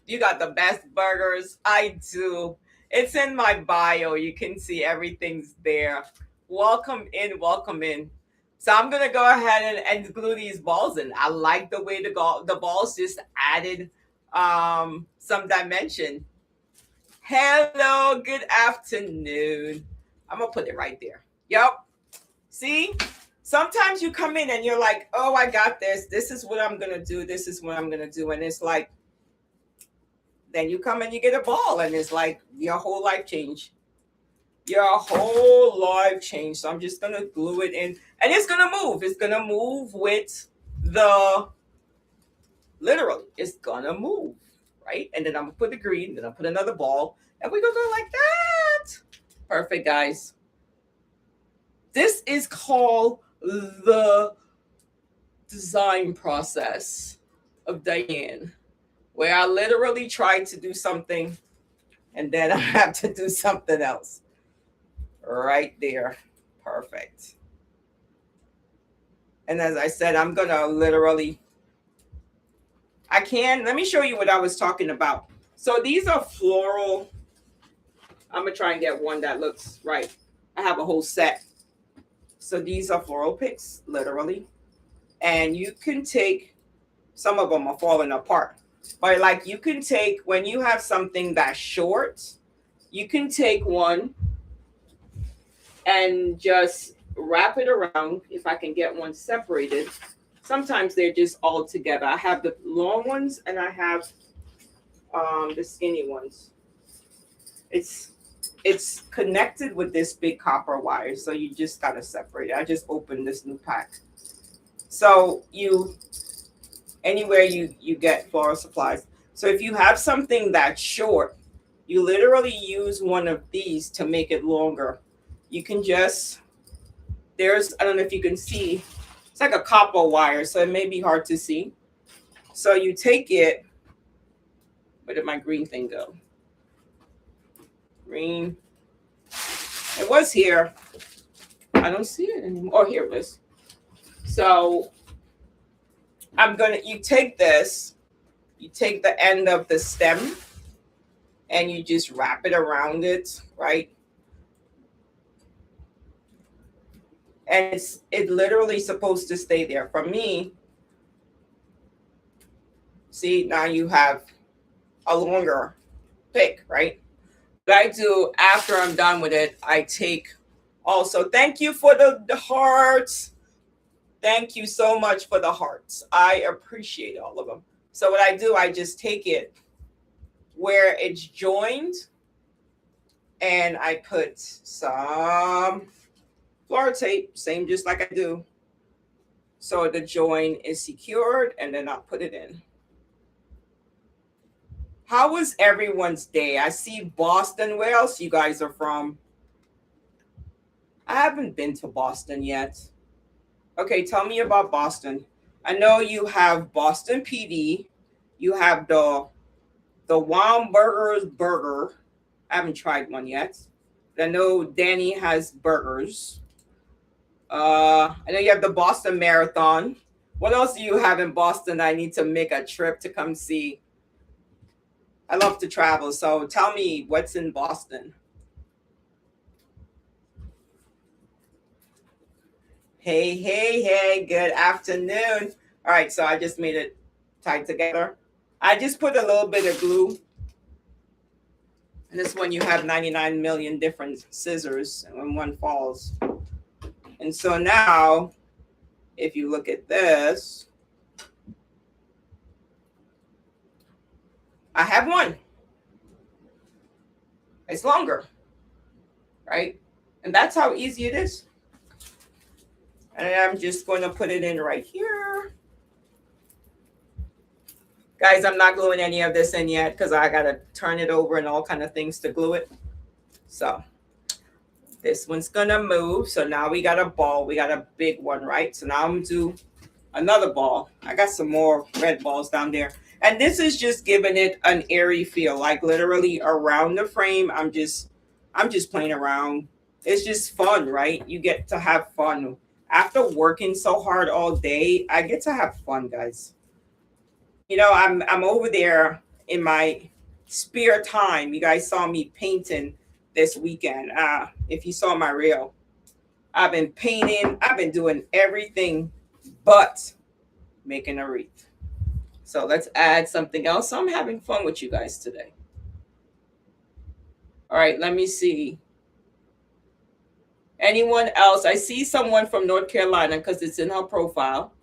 you got the best burgers. I do. It's in my bio. You can see everything's there. Welcome in, welcome in. So I'm gonna go ahead and glue these balls in. I like the way the balls just added some dimension. Hello, good afternoon. I'm gonna put it right there. Yep. See? Sometimes you come in and you're like, oh, I got this. This is what I'm gonna do. This is what I'm gonna do. And it's like, then you come and you get a ball, and it's like your whole life change. Your whole life change. So I'm just gonna glue it in, and it's gonna move. It's gonna move with the literally. It's gonna move, right? And then I'm gonna put the green. Then I'll put another ball, and we're gonna go like that. Perfect, guys. This is called the design process of Diane, where I literally try to do something and then I have to do something else. Right there. Perfect. And as I said, I'm going to literally, let me show you what I was talking about. So these are floral. I'm going to try and get one that looks right. I have a whole set. So these are floral picks, literally. And you can take, some of them are falling apart. But like you can take, when you have something that's short, you can take one and just wrap it around. If I can get one separated. Sometimes they're just all together. I have the long ones and I have the skinny ones. It's connected with this big copper wire, so you just gotta separate it. I just opened this new pack. So anywhere you get floral supplies. So if you have something that's short, you literally use one of these to make it longer. You can just, I don't know if you can see, it's like a copper wire, so it may be hard to see. So you take it, where did my green thing go? Green. It was here. I don't see it anymore. Oh, here it is. So you take this, you take the end of the stem and you just wrap it around it, right? And it's literally supposed to stay there. For me, see, now you have a longer pick, right? What I do after I'm done with it, I take also, thank you for the hearts. Thank you so much for the hearts. I appreciate all of them. So what I do, I just take it where it's joined and I put some floor tape, same just like I do. So the join is secured and then I'll put it in. How was everyone's day? I see Boston. Where else you guys are from? I haven't been to Boston yet. Okay, tell me about Boston. I know you have Boston PD. You have the Wamburger's burger. I haven't tried one yet. I know Danny has burgers. I know you have the Boston Marathon. What else do you have in Boston I need to make a trip to come see? I love to travel, so tell me what's in Boston. Hey, good afternoon. All right, so I just made it tied together. I just put a little bit of glue. And this one you have 99 million different scissors, and when one falls. And so now, if you look at this, I have one. It's longer, right? And that's how easy it is. And I'm just going to put it in right here. Guys, I'm not gluing any of this in yet because I got to turn it over and all kind of things to glue it. So this one's going to move. So now we got a ball. We got a big one, right? So now I'm going to do another ball. I got some more red balls down there. And this is just giving it an airy feel, like literally around the frame. I'm just playing around. It's just fun, right? You get to have fun. After working so hard all day, I get to have fun, guys. You know, I'm over there in my spare time. You guys saw me painting this weekend. If you saw my reel, I've been painting. I've been doing everything but making a wreath. So let's add something else. So I'm having fun with you guys today. All right, let me see. Anyone else? I see someone from North Carolina because it's in her profile.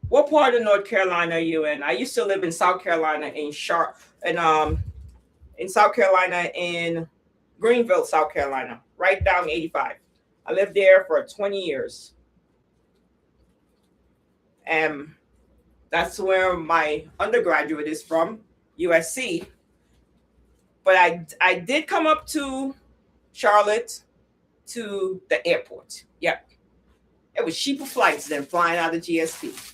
What part of North Carolina are you in? I used to live in South Carolina in South Carolina in Greenville, South Carolina, right down 85. I lived there for 20 years. And that's where my undergraduate is from, USC. But I did come up to Charlotte to the airport. Yep. It was cheaper flights than flying out of GSP.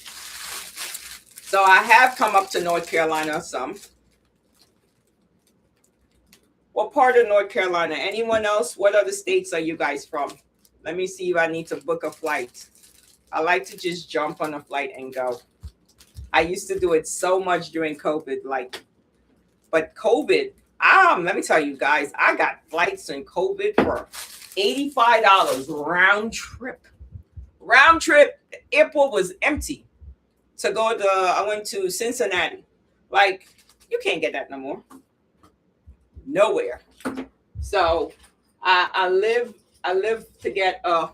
So I have come up to North Carolina some. What part of North Carolina? Anyone else? What other states are you guys from? Let me see if I need to book a flight. I like to just jump on a flight and go. I used to do it so much during COVID, but COVID, let me tell you guys, I got flights in COVID for $85 round trip. Round trip, the airport was empty. I went to Cincinnati. Like, you can't get that no more. Nowhere. So I live to get a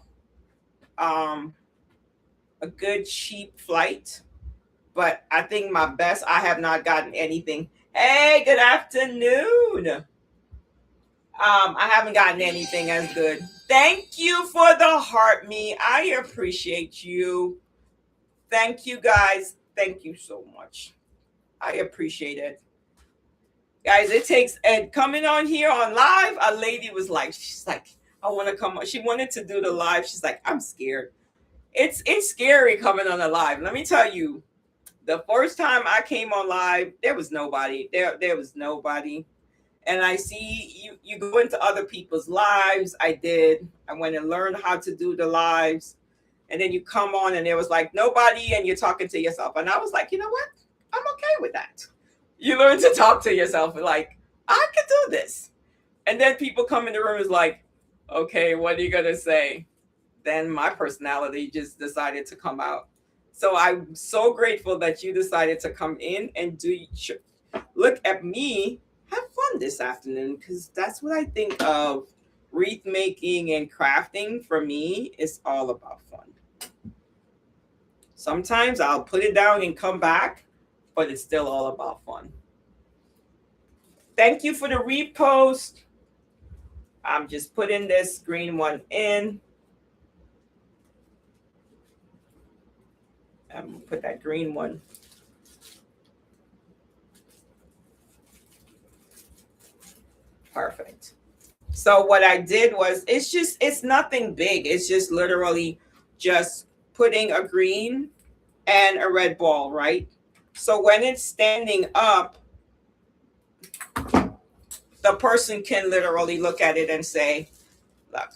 good cheap flight. But I think my best, I have not gotten anything. Hey, good afternoon. I haven't gotten anything as good. Thank you for the heart, me. I appreciate you. Thank you, guys. Thank you so much. I appreciate it. Guys, it takes, and coming on here on live, a lady was like, she's like, I want to come on. She wanted to do the live. She's like, I'm scared. It's scary coming on the live. Let me tell you, the first time I came on live, there was nobody. There was nobody. And I see you go into other people's lives. I went and learned how to do the lives. And then you come on and there was like nobody and you're talking to yourself. And I was like, you know what? I'm okay with that. You learn to talk to yourself like, I can do this. And then people come in the room is like, okay, what are you going to say? Then my personality just decided to come out. So I'm so grateful that you decided to come in and look at me, have fun this afternoon, because that's what I think of wreath making and crafting. For me, it's all about fun. Sometimes I'll put it down and come back, but it's still all about fun. Thank you for the repost. I'm just putting this green one in. I'm going to put that green one. Perfect. So what I did was, it's nothing big. It's just literally just putting a green and a red ball, right? So when it's standing up, the person can literally look at it and say, look,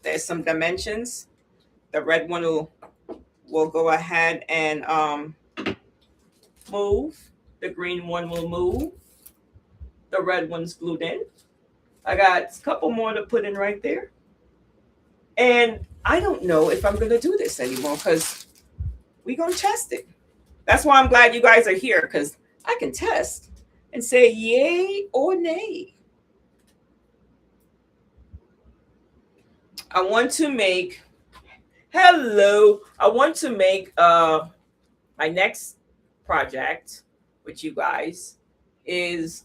there's some dimensions. The red one will go ahead and move. The green one will move. The red one's glued in. I got a couple more to put in right there. And I don't know if I'm going to do this anymore because we're going to test it. That's why I'm glad you guys are here, because I can test and say yay or nay. I want to make my next project with you guys is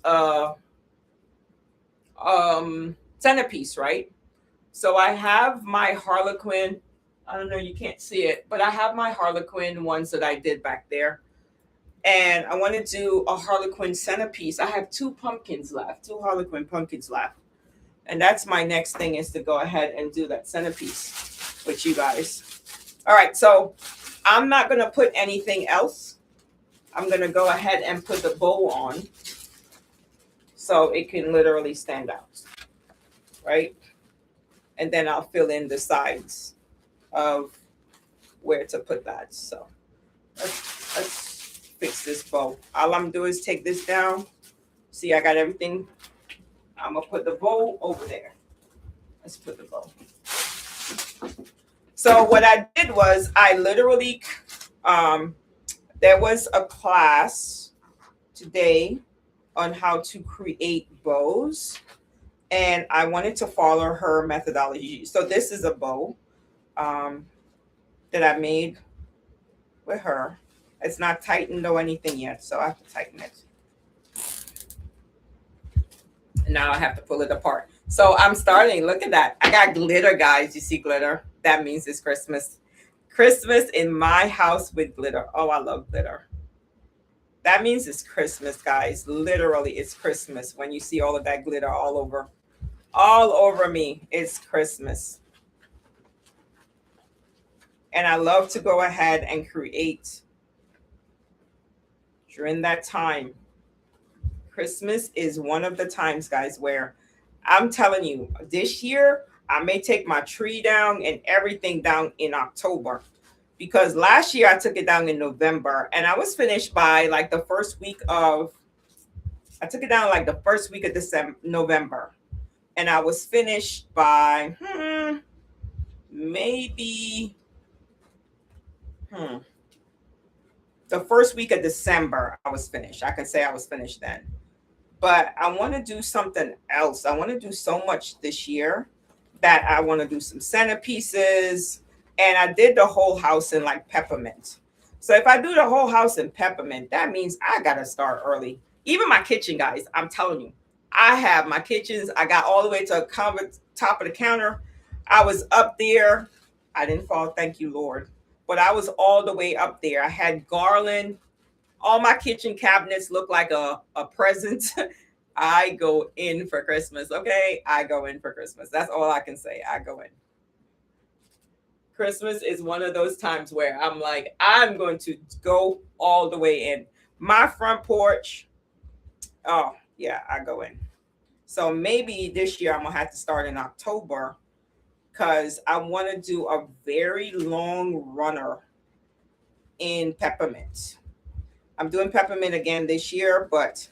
centerpiece, right? So I have my Harlequin. I don't know, you can't see it, but I have my Harlequin ones that I did back there. And I want to do a Harlequin centerpiece. I have two pumpkins left, two Harlequin pumpkins left. And that's my next thing, is to go ahead and do that centerpiece with you guys. All right, so I'm not going to put anything else. I'm going to go ahead and put the bow on so it can literally stand out, right? And then I'll fill in the sides of where to put that. So let's fix this bow. All I'm doing is take this down. See, I got everything. I'm going to put the bow over there. Let's put the bow. So what I did was I literally, there was a class today on how to create bows, and I wanted to follow her methodology. So this is a bow that I made with her. It's not tightened or anything yet, so I have to tighten it. And now I have to pull it apart. So I'm starting. Look at that. I got glitter, guys. You see glitter? That means it's Christmas. Christmas in my house with glitter. Oh, I love glitter. That means it's Christmas, guys. Literally, it's Christmas when you see all of that glitter all over me. It's Christmas. And I love to go ahead and create during that time. Christmas is one of the times, guys, where I'm telling you, this year I may take my tree down and everything down in October, because last year I took it down in November and I was finished by like the first week of, I took it down like the first week of November, and I was finished by maybe the first week of December. I was finished. I can say I was finished then. But I want to do something else. I want to do so much this year that I want to do some centerpieces. And I did the whole house in like peppermint. So if I do the whole house in peppermint, that means I got to start early. Even my kitchen, guys, I'm telling you, I have my kitchens. I got all the way to the top of the counter. I was up there. I didn't fall, thank you, Lord. But I was all the way up there. I had garland. All my kitchen cabinets look like a present. I go in for Christmas, okay? I go in for Christmas. That's all I can say. I go in. Christmas is one of those times where I'm like, I'm going to go all the way in. My front porch, oh, yeah, I go in. So maybe this year I'm going to have to start in October, because I want to do a very long runner in peppermint. I'm doing peppermint again this year, but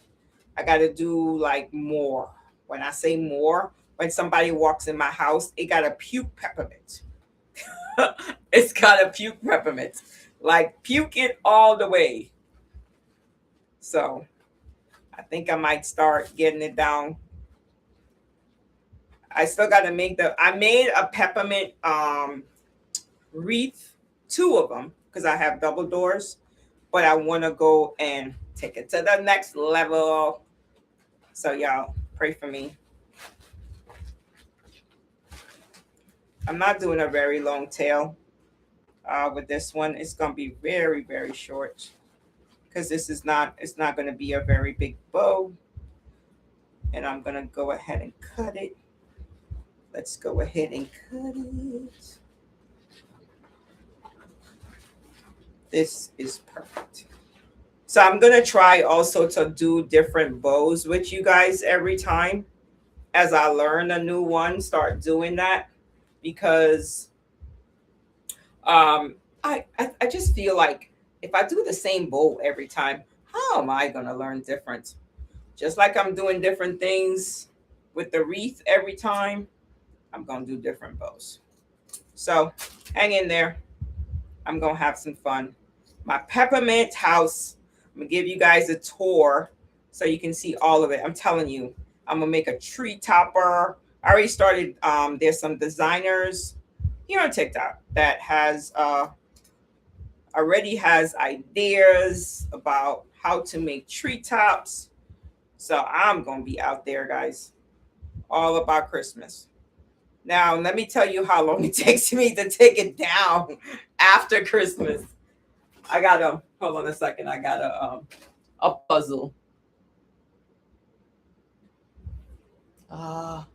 I got to do like more. When I say more, when somebody walks in my house, it got to puke peppermint. It's got to puke peppermint. Like puke it all the way. So I think I might start getting it down. I still got to make I made a peppermint wreath, two of them, because I have double doors. But I want to go and take it to the next level. So y'all pray for me. I'm not doing a very long tail with this one. It's going to be very, very short, because it's not going to be a very big bow. And I'm going to go ahead and cut it. Let's go ahead and cut it. This is perfect. So I'm going to try also to do different bows with you guys every time. As I learn a new one, start doing that, because I just feel like if I do the same bow every time, how am I going to learn different? Just like I'm doing different things with the wreath every time, I'm going to do different bows. So hang in there. I'm going to have some fun. My peppermint house, I'm going to give you guys a tour so you can see all of it. I'm telling you, I'm going to make a tree topper. I already started. There's some designers here on TikTok that already has ideas about how to make tree tops. So I'm going to be out there, guys, all about Christmas. Now, let me tell you how long it takes me to take it down after Christmas. I got to, hold on a second. I got a puzzle. All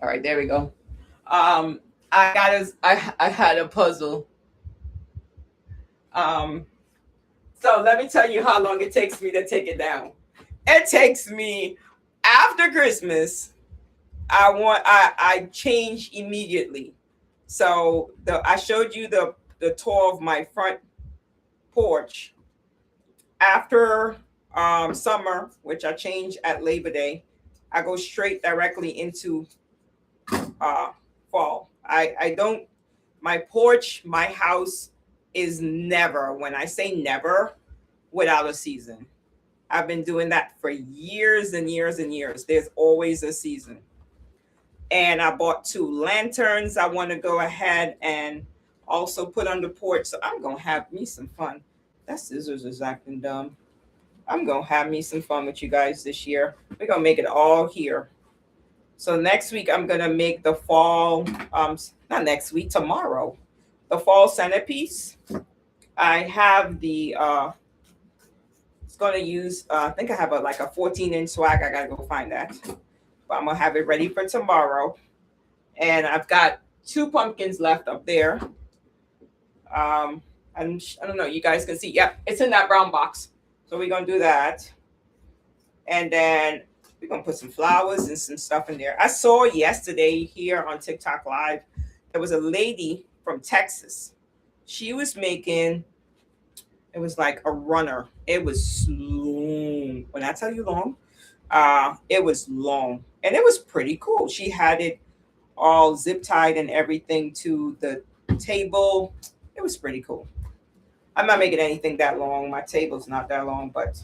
right, there we go. I had a puzzle. So let me tell you how long it takes me to take it down. It takes me after Christmas. I change immediately. So I showed you the tour of my front porch after summer, which I change at Labor Day. I go straight directly into uh, fall. I don't, my porch, my house is never, when I say never, without a season. I've been doing that for years and years and years. There's always a season. And I bought 2 lanterns. I want to go ahead and also put on the porch. So I'm going to have me some fun. That scissors is acting dumb. I'm going to have me some fun with you guys this year. We're going to make it all here. So next week, I'm going to make the fall, not next week, tomorrow, the fall centerpiece. I have the, it's going to use, I think I have like a 14-inch swag. I got to go find that. But I'm going to have it ready for tomorrow. And I've got 2 pumpkins left up there. And I don't know, you guys can see. Yep, it's in that brown box. So we're going to do that. And then we're going to put some flowers and some stuff in there. I saw yesterday here on TikTok Live, there was a lady from Texas. She was making, it was like a runner. It was long. When I tell you long, it was long. And it was pretty cool. She had it all zip tied and everything to the table. It was pretty cool. I'm not making anything that long. My table's not that long, but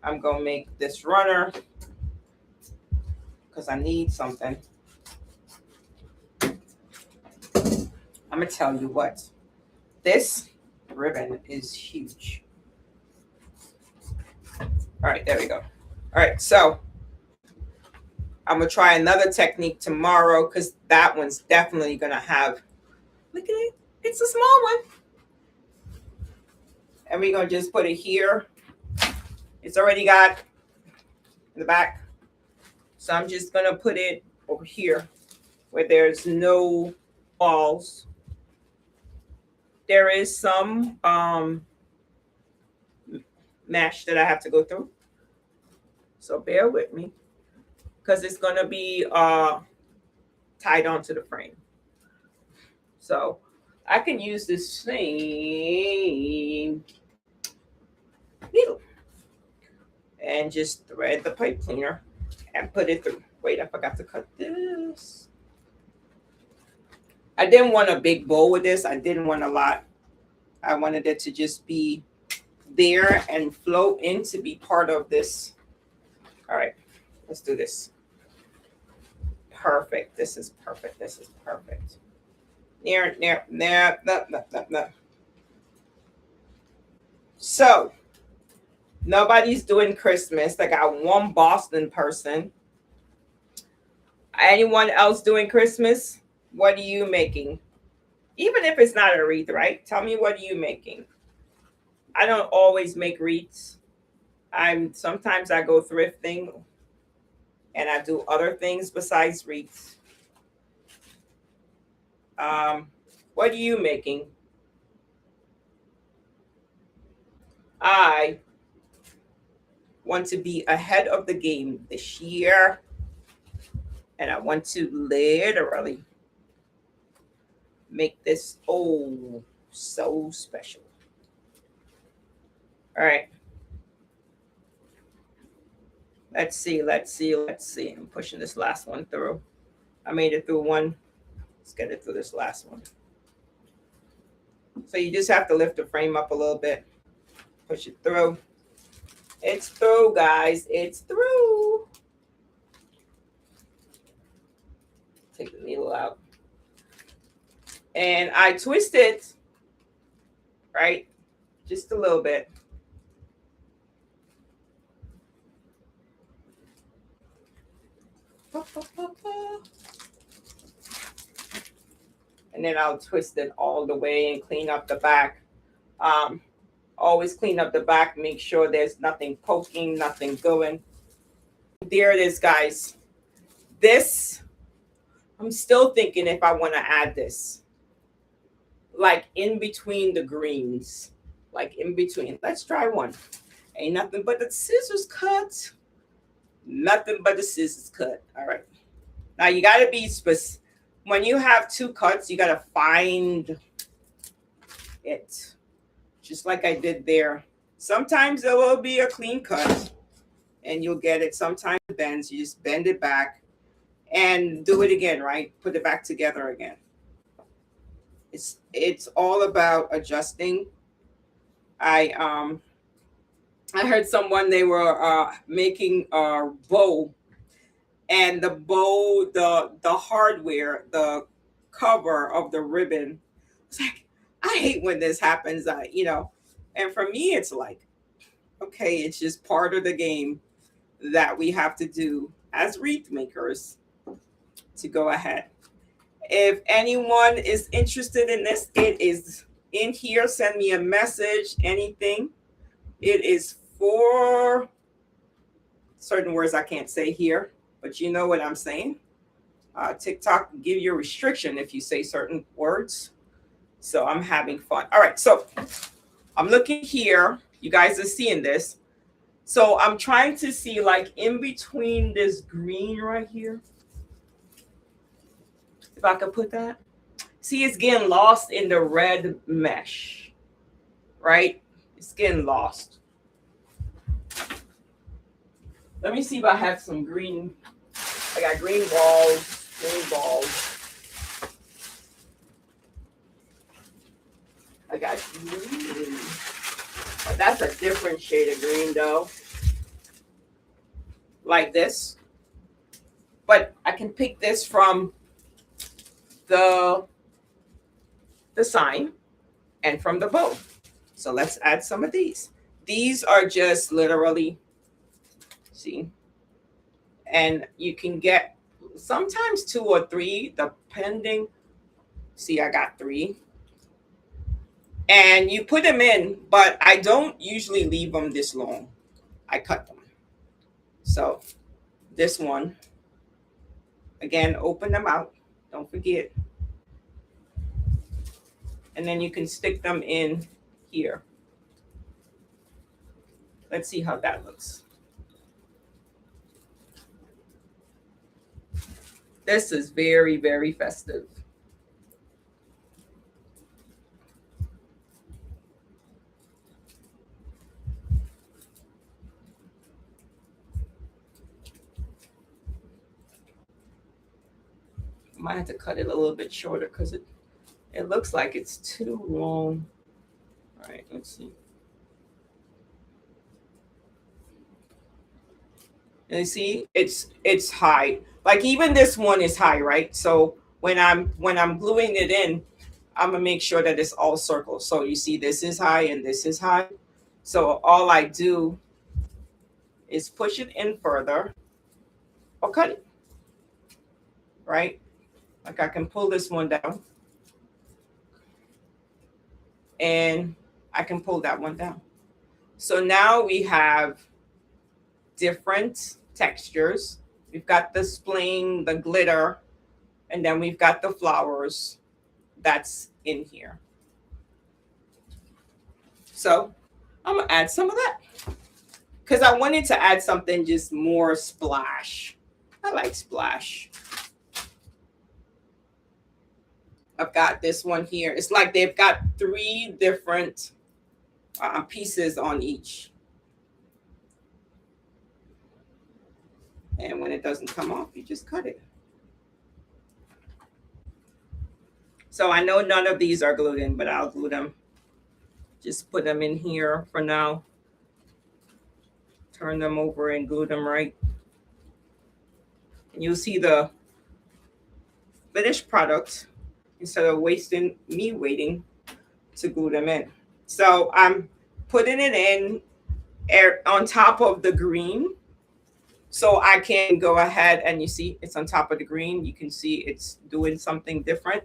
I'm going to make this runner because I need something. I'm going to tell you what. This ribbon is huge. All right, there we go. All right, so I'm going to try another technique tomorrow because that one's definitely going to have, look at it, it's a small one. And we're going to just put it here. It's already got in the back. So I'm just going to put it over here where there's no walls. There is some mesh that I have to go through. So bear with me because it's going to be tied onto the frame. So I can use this same needle and just thread the pipe cleaner and put it through. Wait, I forgot to cut this. I didn't want a big bowl with this. I didn't want a lot. I wanted it to just be there and flow in to be part of this. All right, let's do this. Perfect. This is perfect. This is perfect. Near. No. So nobody's doing Christmas. I got one Boston person. Anyone else doing Christmas? What are you making? Even if it's not a wreath, right? Tell me, what are you making? I don't always make wreaths. Sometimes I go thrifting and I do other things besides wreaths. What are you making? I want to be ahead of the game this year. And I want to literally make this so special. All right. Let's see. I'm pushing this last one through. I made it through one. Let's get it through this last one. So you just have to lift the frame up a little bit. Push it through. It's through, guys. It's through. Take the needle out. And I twist it, right? Just a little bit. And then I'll twist it all the way and clean up the back. Always clean up the back, make sure there's nothing poking, nothing going. There it is, guys. This, I'm still thinking if I want to add this, like in between the greens, like in between. Let's try one. Ain't nothing but the scissors cut. Nothing but the scissors cut. All right. Now you got to be specific. When you have two cuts, you got to find it. Just like I did there. Sometimes there will be a clean cut and you'll get it. Sometimes it bends. You just bend it back and do it again, right? Put it back together again. It's all about adjusting. I heard someone, they were making a bow, and the bow, the hardware, the cover of the ribbon, it's like, I hate when this happens. And for me, it's like, okay, it's just part of the game that we have to do as wreath makers to go ahead. If anyone is interested in this, it is in here. Send me a message, anything. It is for certain words I can't say here, but you know what I'm saying. TikTok will give you a restriction if you say certain words. So I'm having fun. All right, so I'm looking here. You guys are seeing this. So I'm trying to see, like, in between this green right here, if I could put that. See, it's getting lost in the red mesh, right? It's getting lost. Let me see if I have some green. I got green balls, green balls. I got green. But that's a different shade of green, though. Like this. But I can pick this from the sign and from the bow. So let's add some of these. These are just literally, see, and you can get sometimes 2 or 3 depending. See, I got 3. And you put them in, but I don't usually leave them this long. I cut them. So this one, again, open them out. Don't forget. And then you can stick them in here. Let's see how that looks. This is very, very festive. I might have to cut it a little bit shorter because it looks like it's too long. All right, let's see. And you see, it's high. Like even this one is high, right? So when I'm gluing it in, I'm gonna make sure that it's all circles. So you see, this is high and this is high. So all I do is push it in further or cut it, right? Like I can pull this one down and I can pull that one down. So now we have different textures. We've got the spling, the glitter, and then we've got the flowers that's in here. So I'm gonna add some of that because I wanted to add something just more splash. I like splash. I've got this one here. It's like they've got 3 different pieces on each. And when it doesn't come off, you just cut it. So I know none of these are glued in, but I'll glue them. Just put them in here for now. Turn them over and glue them right. And you'll see the finished product instead of waiting to glue them in. So I'm putting it in on top of the green So I can go ahead and you see it's on top of the green. You can see it's doing something different.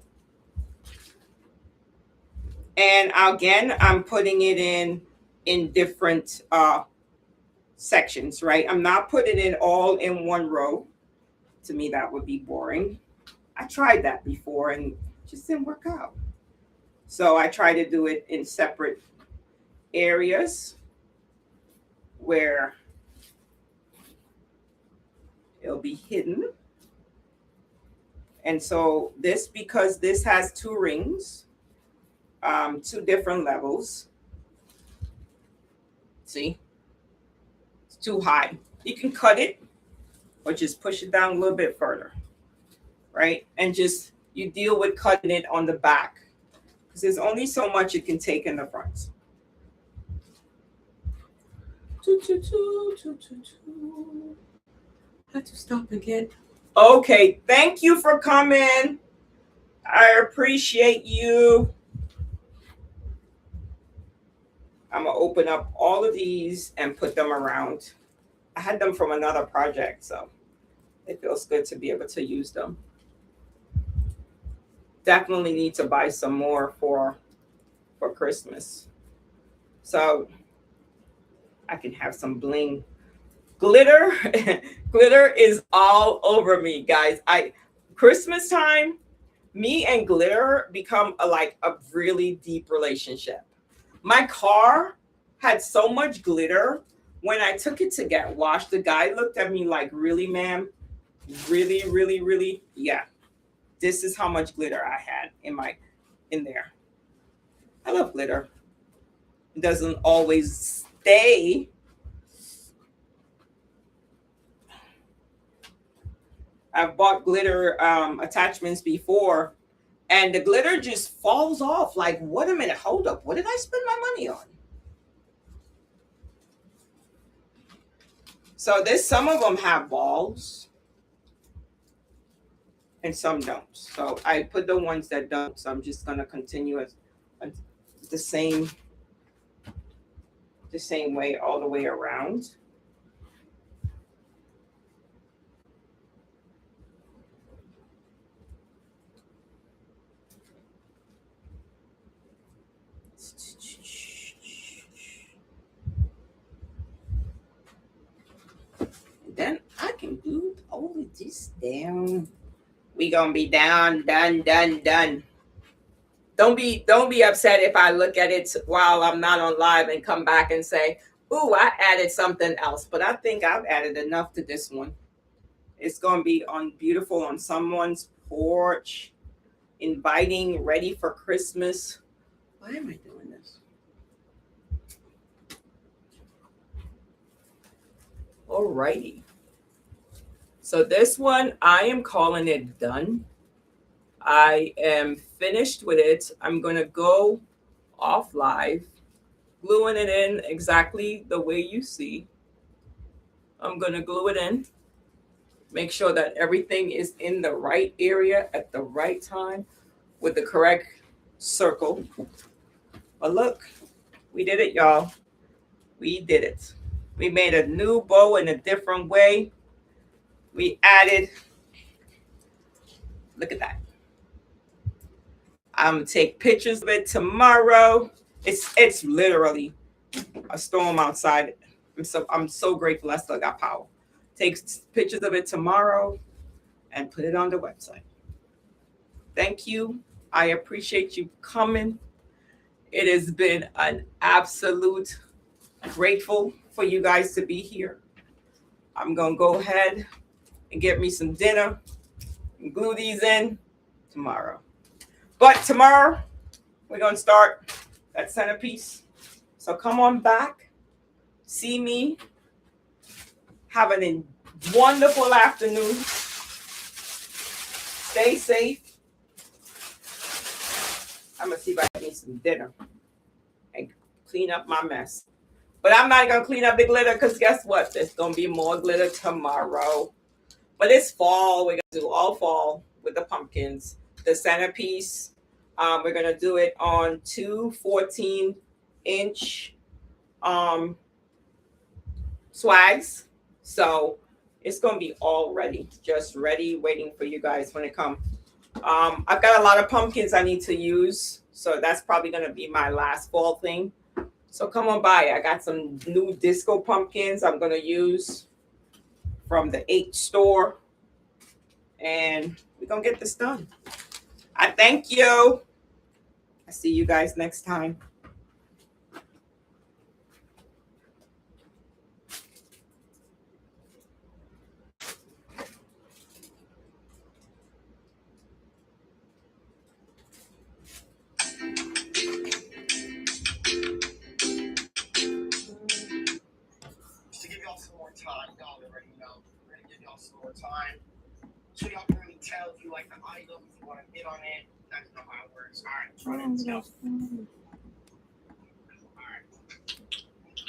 And again, I'm putting it in different sections, right? I'm not putting it all in one row. To me, that would be boring. I tried that before and just didn't work out. So I try to do it in separate areas where it'll be hidden. And so this, because this has two rings, two different levels. See, it's too high. You can cut it or just push it down a little bit further, right? And just you deal with cutting it on the back because there's only so much it can take in the front. Had to stop again. Okay, thank you for coming. I appreciate you. I'm gonna open up all of these and put them around. I had them from another project, so it feels good to be able to use them. Definitely need to buy some more for Christmas. So I can have some bling. Glitter, glitter is all over me, guys. Christmas time, me and glitter become a really deep relationship. My car had so much glitter. When I took it to get washed, the guy looked at me like, really, ma'am? Really, really, really? Yeah. This is how much glitter I had in there. I love glitter. It doesn't always stay. I've bought glitter attachments before, and the glitter just falls off. Like, what a minute, hold up. What did I spend my money on? So some of them have balls and some don't. So I put the ones that don't. So I'm just gonna continue the same way all the way around. Then I can glue all of this down. We gonna be done. Don't be upset if I look at it while I'm not on live and come back and say, "Ooh, I added something else." But I think I've added enough to this one. It's gonna be beautiful on someone's porch, inviting, ready for Christmas. Why am I doing this? Alrighty. So this one, I am calling it done. I am finished with it. I'm going to go off live, gluing it in exactly the way you see. I'm going to glue it in. Make sure that everything is in the right area at the right time with the correct circle. But look, we did it, y'all. We did it. We made a new bow in a different way. We added, look at that. I'm gonna take pictures of it tomorrow. It's literally a storm outside. I'm so grateful I still got power. Take pictures of it tomorrow and put it on the website. Thank you. I appreciate you coming. It has been an absolute grateful for you guys to be here. I'm gonna go ahead and get me some dinner and glue these in tomorrow. But tomorrow, we're going to start that centerpiece. So come on back, see me, have a wonderful afternoon, stay safe. I'm going to see if I need some dinner and clean up my mess. But I'm not going to clean up the glitter because guess what? There's going to be more glitter tomorrow. But it's fall. We're going to do all fall with the pumpkins. The centerpiece, we're going to do it on two 14-inch swags. So It's going to be all ready, just ready, waiting for you guys when it comes. I've got a lot of pumpkins I need to use, so that's probably going to be my last fall thing. So come on by. I got some new disco pumpkins I'm going to use from the 8 store, and we're going to get this done. I thank you. I see you guys next time. To give y'all some more time, y'all already know. We're going to give y'all some more time. So y'all can really tell if you like the item, if you want to hit on it. That's not how it works. All right, let's go.